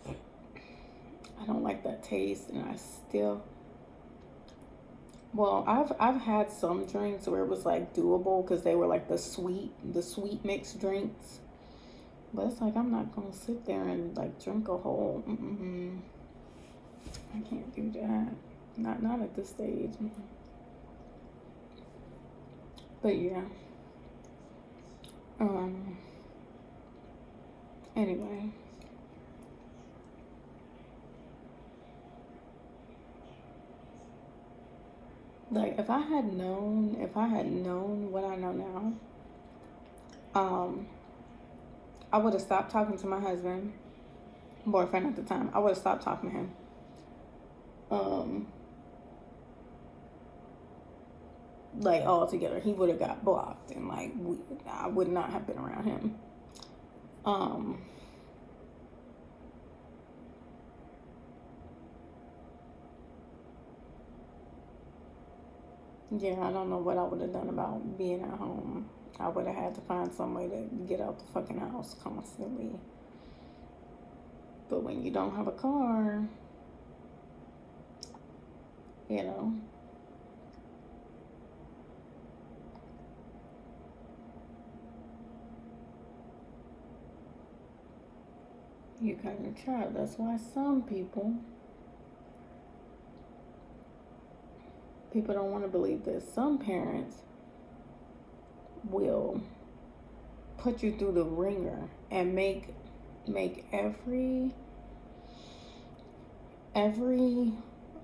I don't like that taste, and I still, well, I've had some drinks where it was like doable because they were like the sweet mixed drinks, But it's like, I'm not gonna sit there and like drink a whole. I can't do that. Not at this stage. But yeah. Anyway. Like, if I had known what I know now, I would have stopped talking to my husband, boyfriend at the time. I would have stopped talking to him. Like, altogether, he would have got blocked, and like, I would not have been around him. Yeah, I don't know what I would have done about being at home. I would have had to find some way to get out the fucking house constantly. But when you don't have a car, you know, you kind of try. That's why some people don't want to believe this. Some parents will put you through the ringer and make every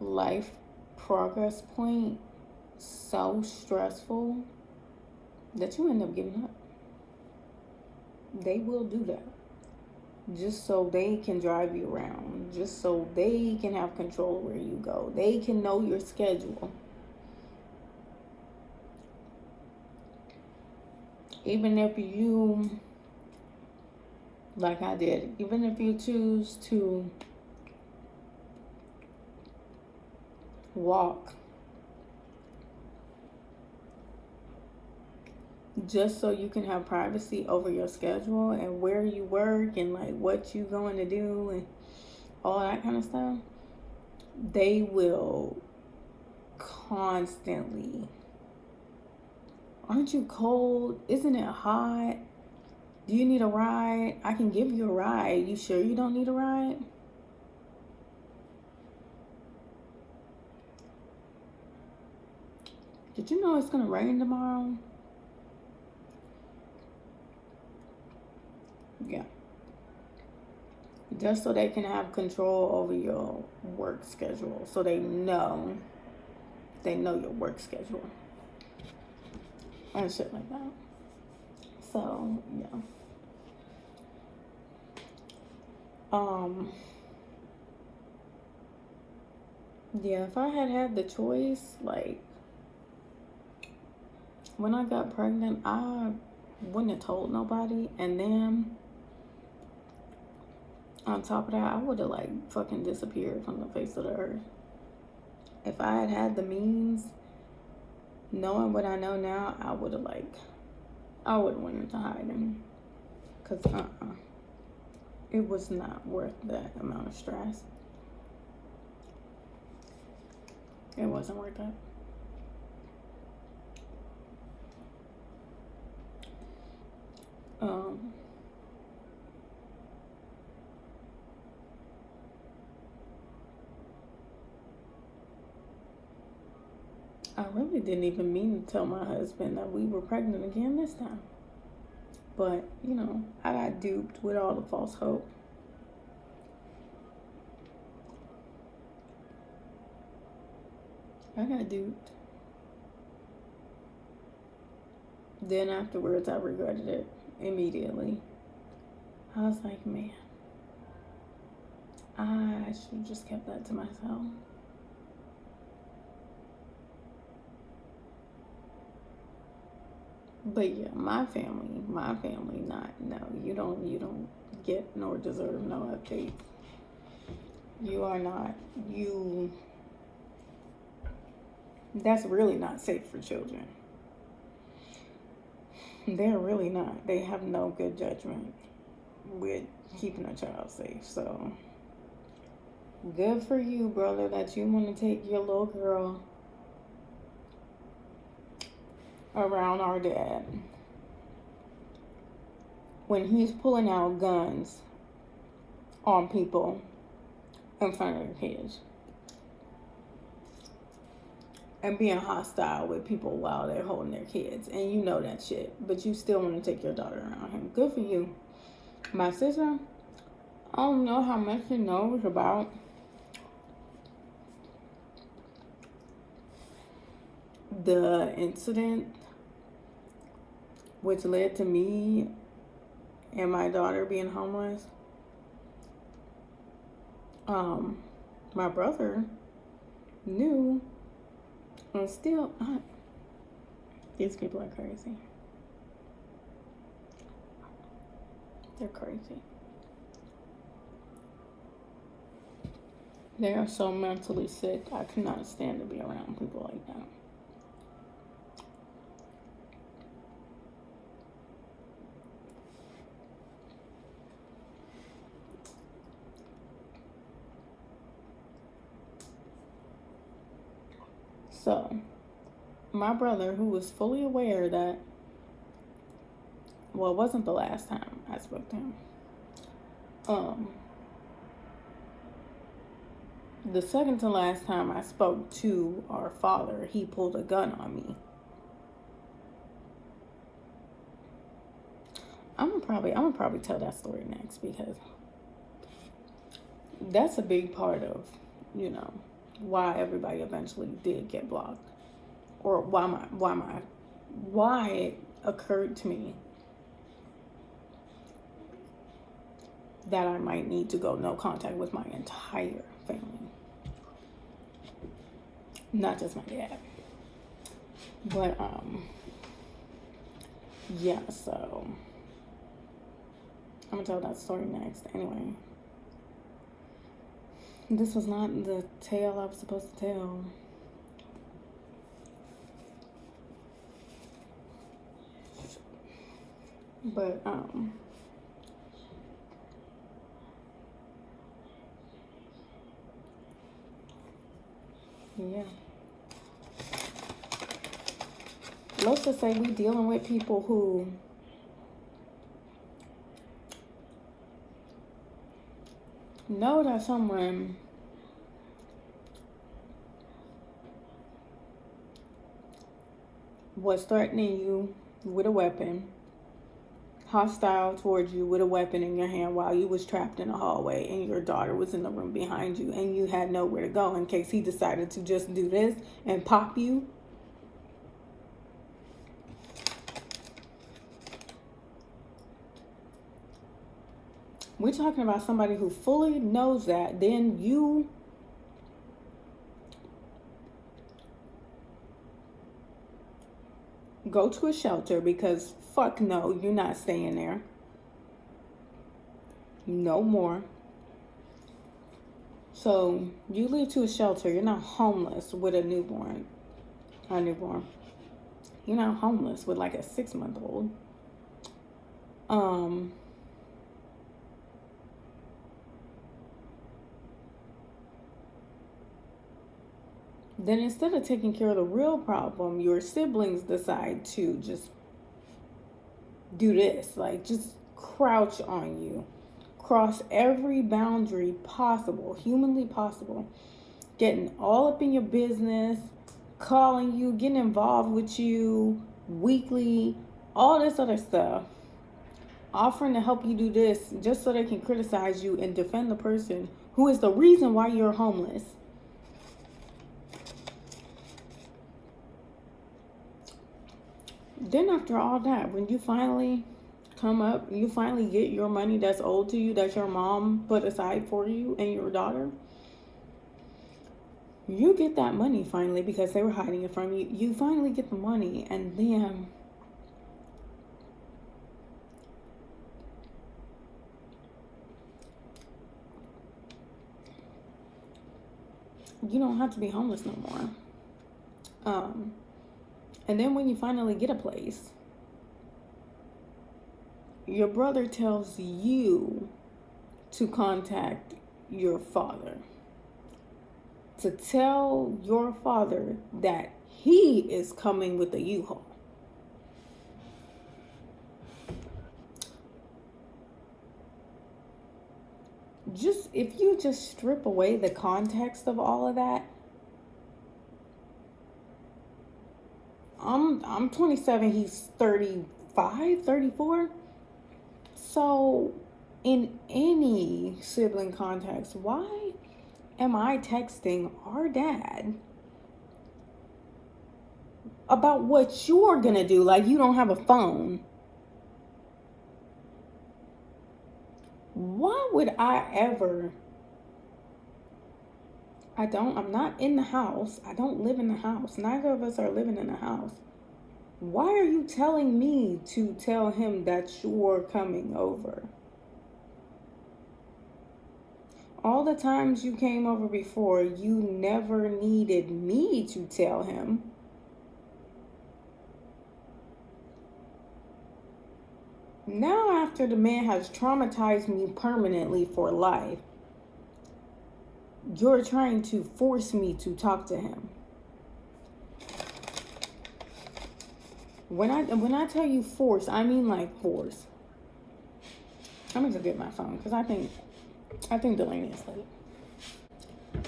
life progress point so stressful that you end up giving up. They will do that just so they can drive you around, just so they can have control where you go. They can know your schedule. Even if you, like I did, even if you choose to walk just so you can have privacy over your schedule and where you work and like what you going to do and all that kind of stuff, they will constantly, aren't you cold? Isn't it hot? Do you need a ride? I can give you a ride. You sure you don't need a ride? Did you know it's gonna rain tomorrow? Yeah. Just so they can have control over your work schedule. So they know your work schedule. And shit like that. So, yeah. Yeah, if I had the choice, like, when I got pregnant, I wouldn't have told nobody. And then, on top of that, I would have, like, fucking disappeared from the face of the earth. If I had the means, knowing what I know now, I would have went into hiding. Because, it was not worth that amount of stress. It wasn't worth it. I really didn't even mean to tell my husband that we were pregnant again this time. But, you know, I got duped with all the false hope. I got duped. Then afterwards, I regretted it immediately. I was like, man, I should have just kept that to myself. But yeah, my family, you don't get nor deserve no updates. You are not, that's really not safe for children. They're really not. They have no good judgment with keeping a child safe. So, good for you, brother, that you want to take your little girl around our dad. when he's pulling out guns on people in front of their kids and being hostile with people while they're holding their kids, and you know that shit, but you still want to take your daughter around him. Good for you. My sister, I don't know how much she knows about the incident which led to me and my daughter being homeless. My brother knew, and still, these people are crazy. They're crazy. They are so mentally sick. I cannot stand to be around people like that. So, my brother, who was fully aware that, well, it wasn't the last time I spoke to him. The second to last time I spoke to our father, he pulled a gun on me. I'm gonna probably tell that story next, because that's a big part of, why everybody eventually did get blocked, or why it occurred to me that I might need to go no contact with my entire family, not just my dad. But yeah, so I'm gonna tell that story next. Anyway, this was not the tale I was supposed to tell. But yeah. Let's just say we dealing with people who know that someone was threatening you with a weapon, hostile towards you with a weapon in your hand while you was trapped in a hallway and your daughter was in the room behind you, and you had nowhere to go in case he decided to just do this and pop you. We're talking about somebody who fully knows that. Then you go to a shelter because fuck no, you're not staying there. No more. So you leave to a shelter. You're not homeless with a newborn. You're not homeless with like a 6-month-old. Then instead of taking care of the real problem, your siblings decide to just do this. Like, just crouch on you. Cross every boundary possible, humanly possible. Getting all up in your business, calling you, getting involved with you weekly, all this other stuff. Offering to help you do this just so they can criticize you and defend the person who is the reason why you're homeless. Then after all that, when you finally come up, you finally get your money that's owed to you, that your mom put aside for you and your daughter, you get that money finally because they were hiding it from you. You finally get the money, and then you don't have to be homeless no more. And then when you finally get a place, your brother tells you to contact your father, to tell your father that he is coming with a U-Haul. just if you just strip away the context of all of that, I'm 27, he's 35, 34. So in any sibling context, why am I texting our dad about what you're gonna do? Like, you don't have a phone. Why would I ever? I'm not in the house. I don't live in the house. Neither of us are living in the house. Why are you telling me to tell him that you're coming over? All the times you came over before, you never needed me to tell him. Now, after the man has traumatized me permanently for life, you're trying to force me to talk to him. When I tell you force, I mean like force. I'm gonna get my phone because I think Delaney is late.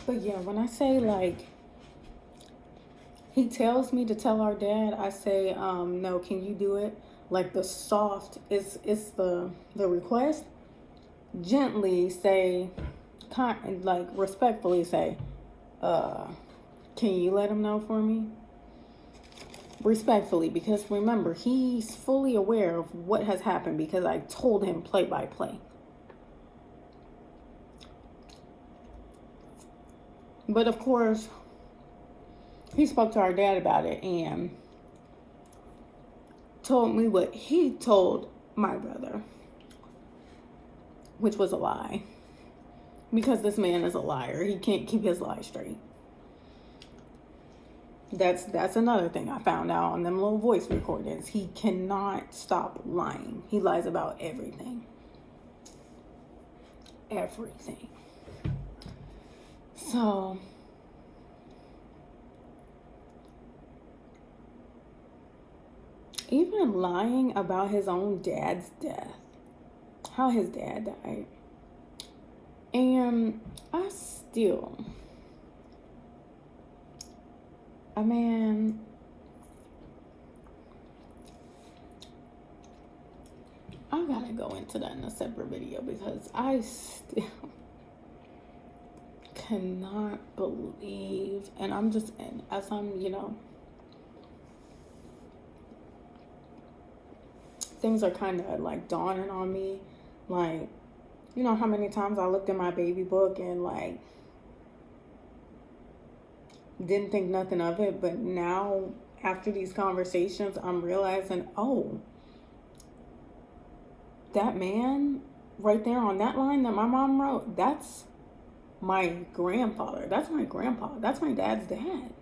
But yeah, when I say like he tells me to tell our dad, I say, no, can you do it? Like the soft, it's the request. Gently say, like respectfully say, can you let him know for me? Respectfully, because remember, he's fully aware of what has happened because I told him play by play. But of course, he spoke to our dad about it and told me what he told my brother, which was a lie. Because this man is a liar. He can't keep his lies straight. That's another thing I found out on them little voice recordings. He cannot stop lying. He lies about everything. Everything. So even lying about his own dad's death, how his dad died. And I gotta go into that in a separate video because I still cannot believe, and I'm just, as I'm, things are kind of like dawning on me, like, how many times I looked in my baby book and like didn't think nothing of it, but now after these conversations I'm realizing, oh, that man right there on that line that my mom wrote, that's my grandfather, that's my grandpa, that's my dad's dad.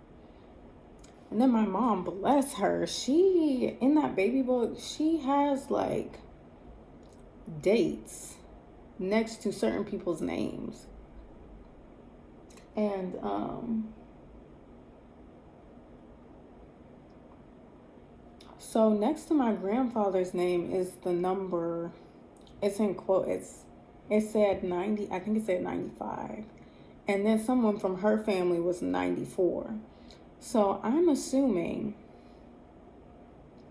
And then my mom, bless her, she, in that baby book, she has like dates next to certain people's names. And so next to my grandfather's name is the number, it's in quote, it said 90, I think it said 95. And then someone from her family was 94. So I'm assuming,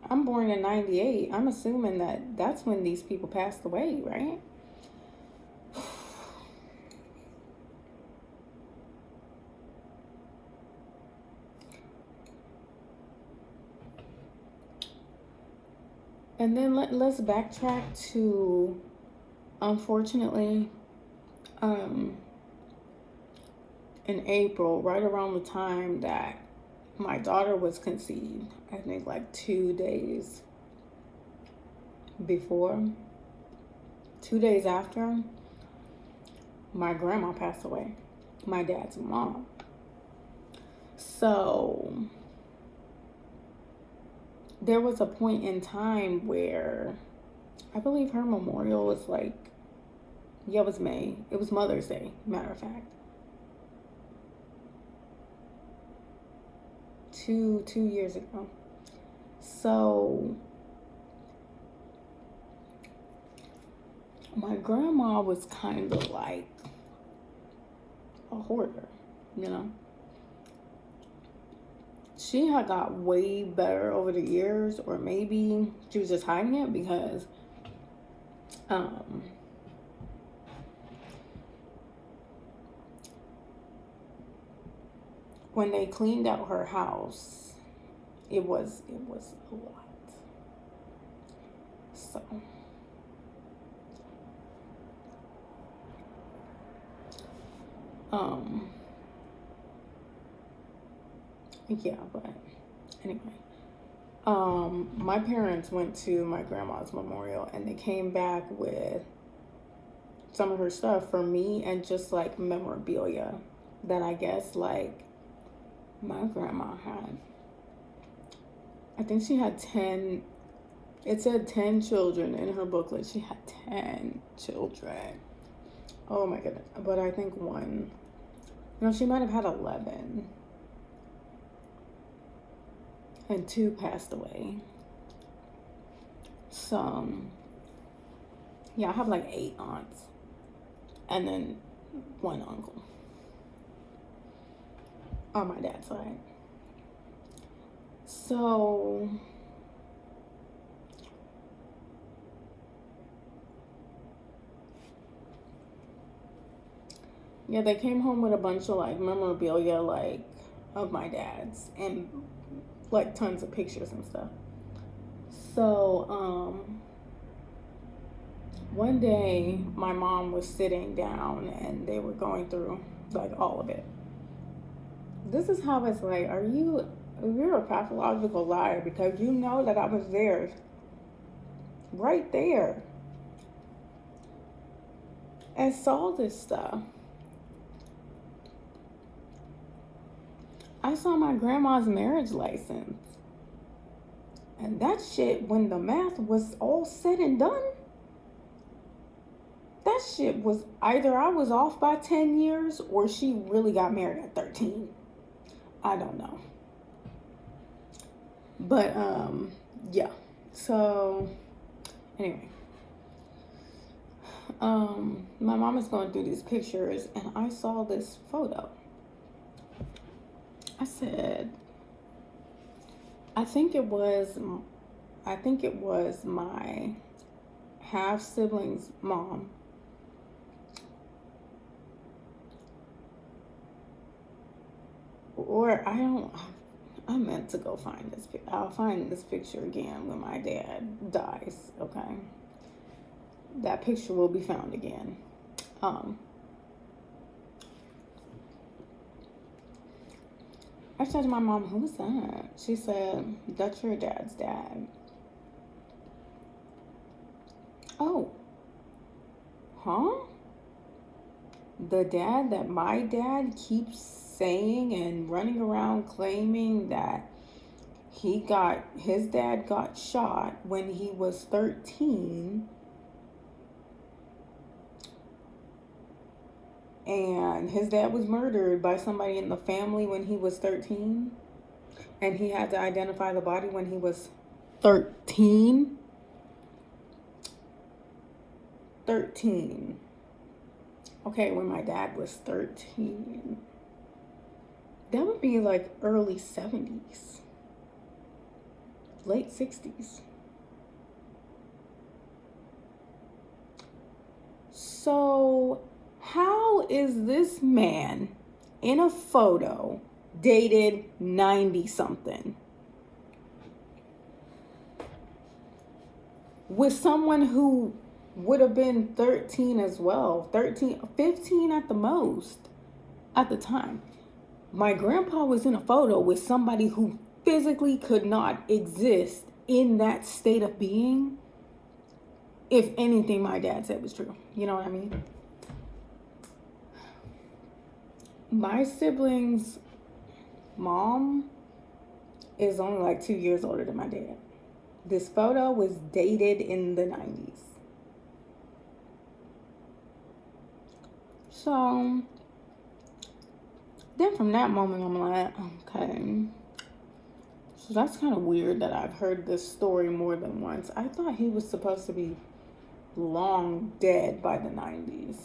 I'm born in 98. I'm assuming that that's when these people passed away, right? And then let's backtrack to, unfortunately, in April, right around the time that my daughter was conceived, I think like 2 days before, 2 days after, my grandma passed away, my dad's mom. So there was a point in time where I believe her memorial was like, yeah, it was May. It was Mother's Day, matter of fact. Two years ago. So my grandma was kind of like a hoarder, you know. She had got way better over the years, or maybe she was just hiding it because when they cleaned out her house, it was a lot. So yeah, but anyway, my parents went to my grandma's memorial and they came back with some of her stuff for me and just like memorabilia that I guess like my grandma had. I think she had 10, it said 10 children in her booklet. She had 10 children. Oh my goodness. But I think one, no, she might have had 11. And 2 passed away. So, yeah, I have like 8 aunts. And then 1 uncle. On my dad's side. So, yeah, they came home with a bunch of like memorabilia, like of my dad's, and like tons of pictures and stuff. So, one day my mom was sitting down and they were going through like all of it. This is how it's like, you're a pathological liar because you know that I was there, right there, and saw this stuff. I saw my grandma's marriage license. And that shit, when the math was all said and done, that shit was either I was off by 10 years or she really got married at 13. I don't know. But, yeah. So, anyway. My mom is going through these pictures and I saw this photo. I said, I think it was my half sibling's mom. Or I meant to go find this. I'll find this picture again when my dad dies. Okay, that picture will be found again. I said to my mom, "Who was that?" She said, "That's your dad's dad." Oh, huh? The dad that my dad keeps saying and running around claiming that his dad got shot when he was 13, and his dad was murdered by somebody in the family when he was 13, and he had to identify the body when he was 13. 13. Okay, when my dad was 13. That would be like early 70s. Late 60s. So, how is this man in a photo dated 90 something with someone who would have been 13 as well, 13, 15 at the most at the time? My grandpa was in a photo with somebody who physically could not exist in that state of being if anything my dad said was true. You know what I mean? My sibling's mom is only like 2 years older than my dad. This photo was dated in the 90s. So then from that moment, I'm like, okay. So that's kind of weird that I've heard this story more than once. I thought he was supposed to be long dead by the 90s.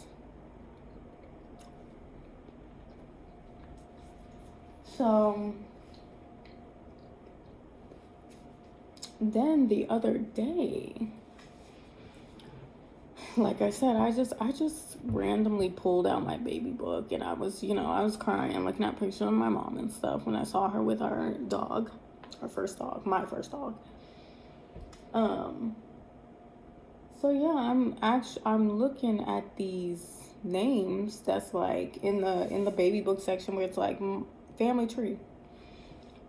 So then the other day, like I said, I just randomly pulled out my baby book, and I was crying, looking at pictures of my mom and stuff when I saw her with our dog, our first dog, my first dog. So yeah, I'm looking at these names that's like in the baby book section where it's like family tree.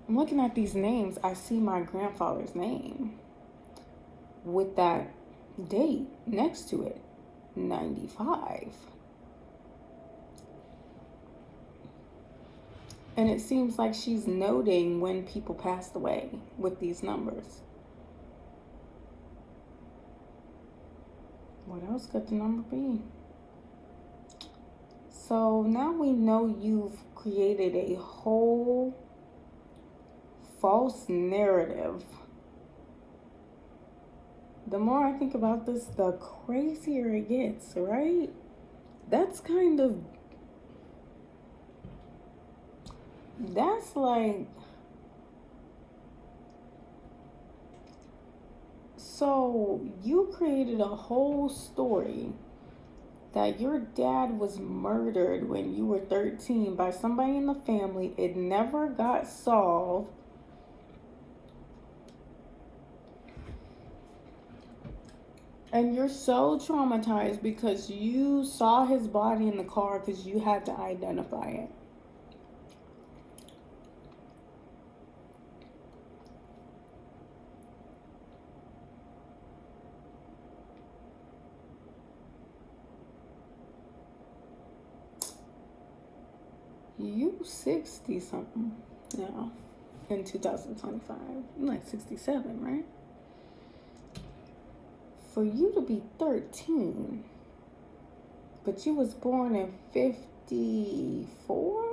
I'm looking at these names. I see my grandfather's name with that date next to it, 95. And it seems like she's noting when people passed away with these numbers. What else could the number be? So now we know you've created a whole false narrative. The more I think about this, the crazier it gets, right? That's like, so you created a whole story that your dad was murdered when you were 13 by somebody in the family. It never got solved. And you're so traumatized because you saw his body in the car because you had to identify it. You 60 something now in 2025. You're like 67, right? For you to be 13, but you was born in 54?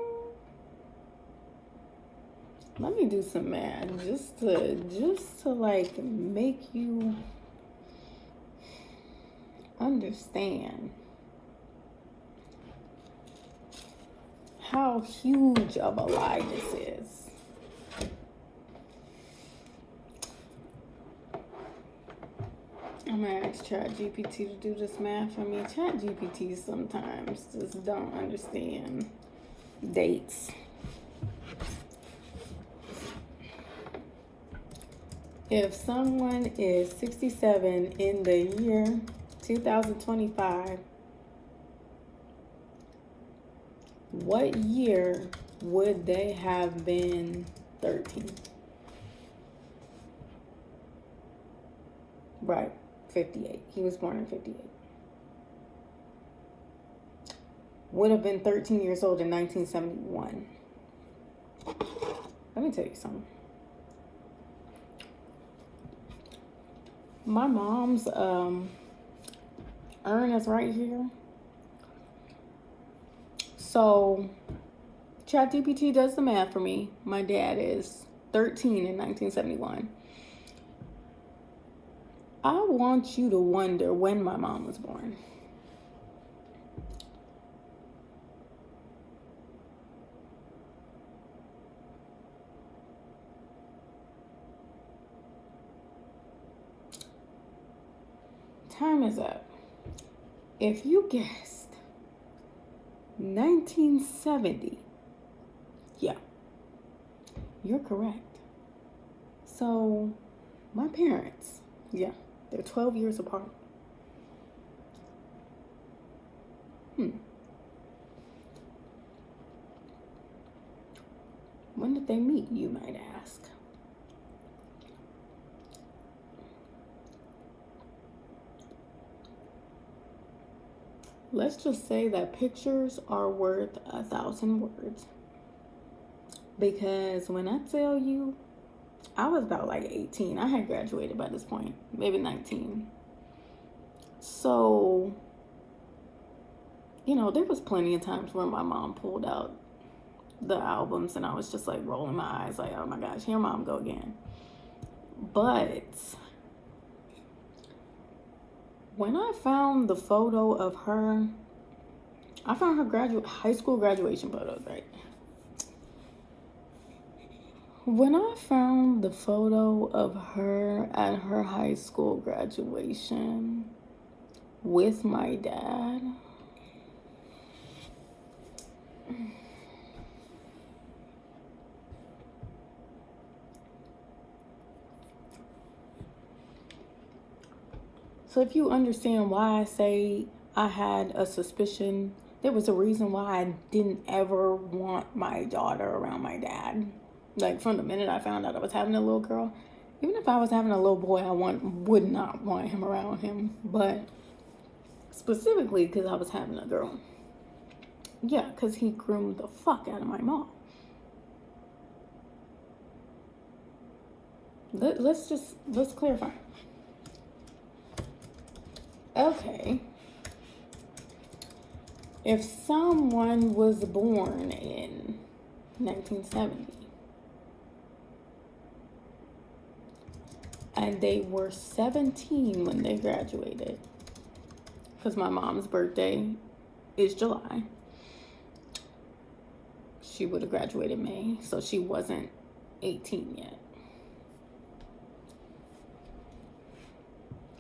Let me do some math just to like make you understand how huge of a lie this is. I'm gonna ask ChatGPT to do this math for me. ChatGPT sometimes just don't understand dates. If someone is 67 in the year 2025, what year would they have been 13? Right, 58. He was born in 58. Would have been 13 years old in 1971. Let me tell you something. My mom's urn is right here. So ChatGPT does the math for me. My dad is 13 in 1971. I want you to wonder when my mom was born. Time is up. If you guessed 1970, yeah, you're correct. So my parents, yeah, they're 12 years apart. When did they meet, you might ask? Let's just say that pictures are worth 1,000 words. Because when I tell you, I was about like 18. I had graduated by this point, maybe 19. So, you know, there was plenty of times where my mom pulled out the albums and I was just like rolling my eyes like, oh my gosh, here mom go again. But When I found the photo of her, I found her high school graduation photos, right? When I found the photo of her at her high school graduation with my dad, so if you understand why I say I had a suspicion, there was a reason why I didn't ever want my daughter around my dad. Like from the minute I found out I was having a little girl, even if I was having a little boy, I would not want him around him. But specifically because I was having a girl. Yeah, because he groomed the fuck out of my mom. Let's clarify. Okay. If someone was born in 1970 and they were 17 when they graduated, because my mom's birthday is July, she would have graduated May, so she wasn't 18 yet.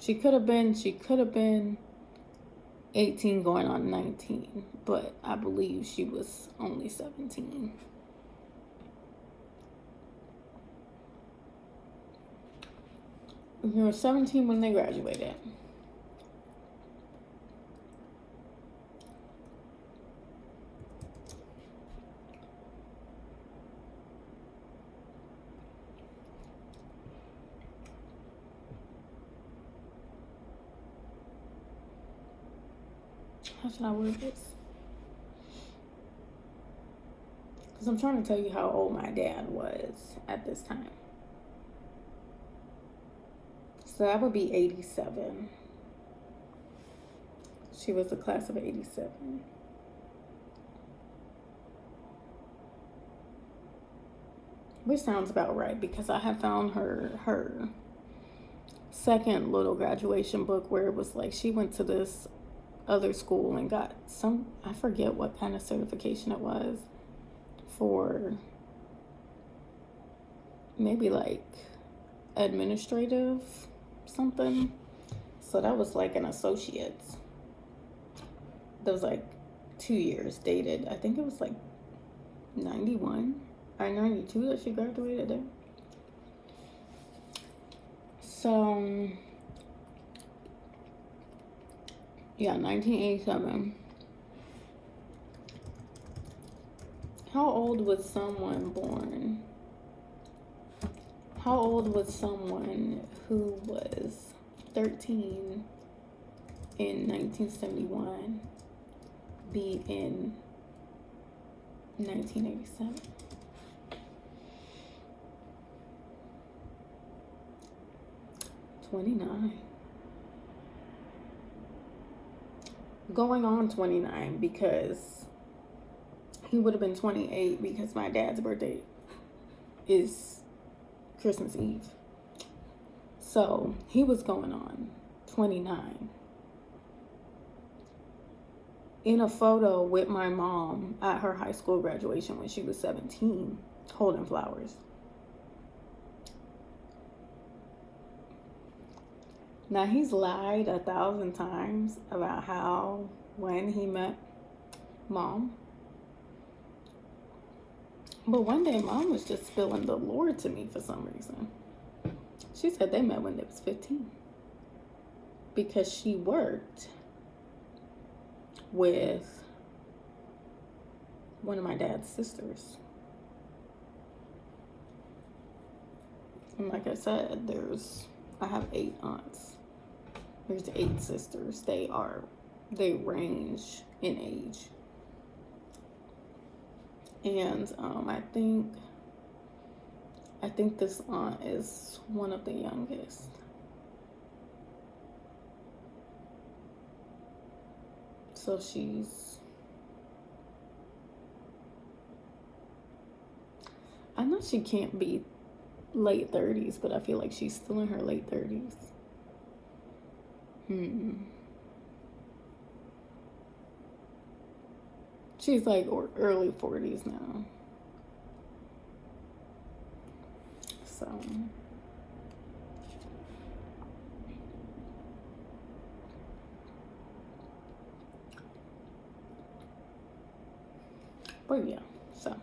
She could have been 18 going on 19, but I believe she was only 17. You were 17 when they graduated. How should I word this? Because I'm trying to tell you how old my dad was at this time. So that would be 87. She was the class of 87. Which sounds about right because I had found her second little graduation book where it was like she went to this other school and got some, I forget what kind of certification it was, for maybe like administrative something. So that was like an associate's. That was like 2 years dated. I think it was like 91 or 92 that she graduated there. So yeah, 1987. How old was someone born? How old was someone who was 13 in 1971 be in 1987? $29. Going on 29 because he would have been 28 because my dad's birthday is Christmas Eve. So he was going on 29. In a photo with my mom at her high school graduation when she was 17, holding flowers. Now, he's lied 1,000 times about how, when he met Mom. But one day, Mom was just spilling the lore to me for some reason. She said they met when they was 15. Because she worked with one of my dad's sisters. And like I said, I have 8 aunts. There's 8 sisters. They range in age. And I think this aunt is one of the youngest. So I know she can't be late 30s, but I feel like she's still in her late 30s. She's like early 40s now. So. But yeah, so.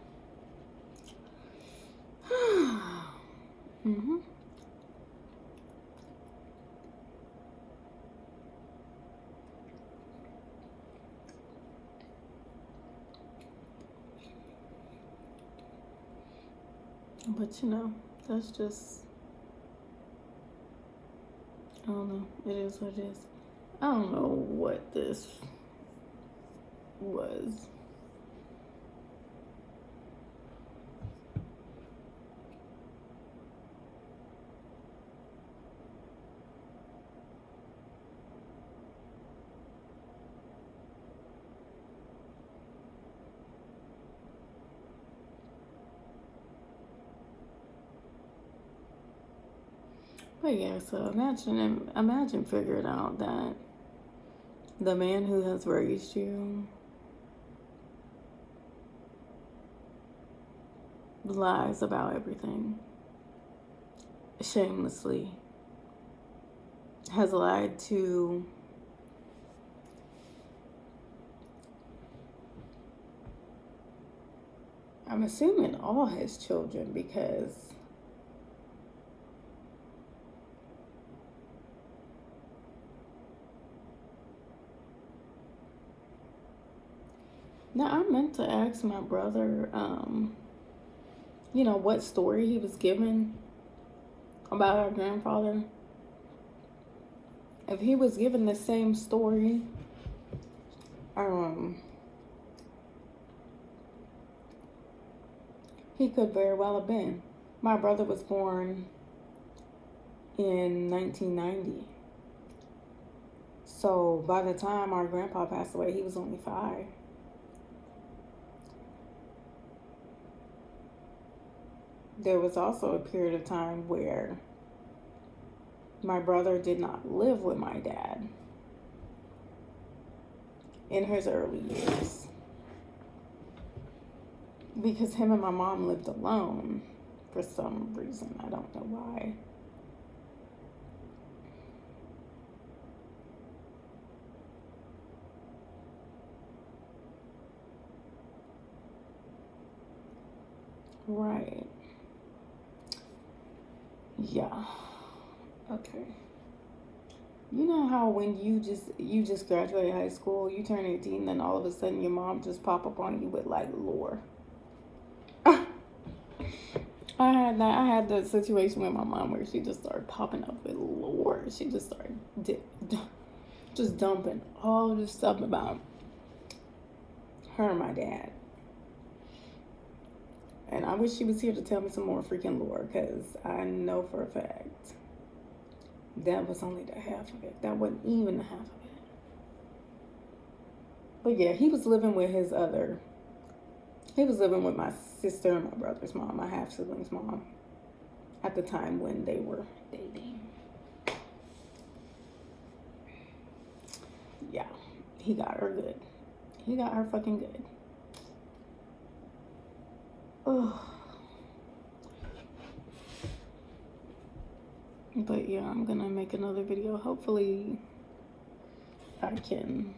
But you know, that's just, I don't know. It is what it is. I don't know what this was. But yeah, so imagine figuring out that the man who has raised you lies about everything shamelessly, has lied to I'm assuming all his children, because now I meant to ask my brother, you know, what story he was given about our grandfather. If he was given the same story, he could very well have been. My brother was born in 1990. So by the time our grandpa passed away, he was only 5. There was also a period of time where my brother did not live with my dad in his early years, because him and my mom lived alone for some reason. I don't know why. Right. Yeah. Okay. You know how when you just graduated high school, you turn 18, then all of a sudden your mom just pop up on you with like lore. I had that situation with my mom where she just started popping up with lore. She just started just dumping all this stuff about her and my dad. And I wish she was here to tell me some more freaking lore, because I know for a fact that was only the half of it. That wasn't even the half of it. But yeah, he was living with my sister and my brother's mom, my half-sibling's mom, at the time when they were dating. Yeah, he got her good. He got her fucking good. Ugh. But yeah, I'm gonna make another video. Hopefully I can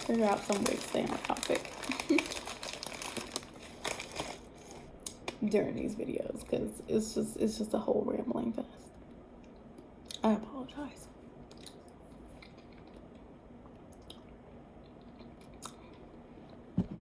figure out some way to stay on topic during these videos, because it's just a whole rambling fest. I apologize.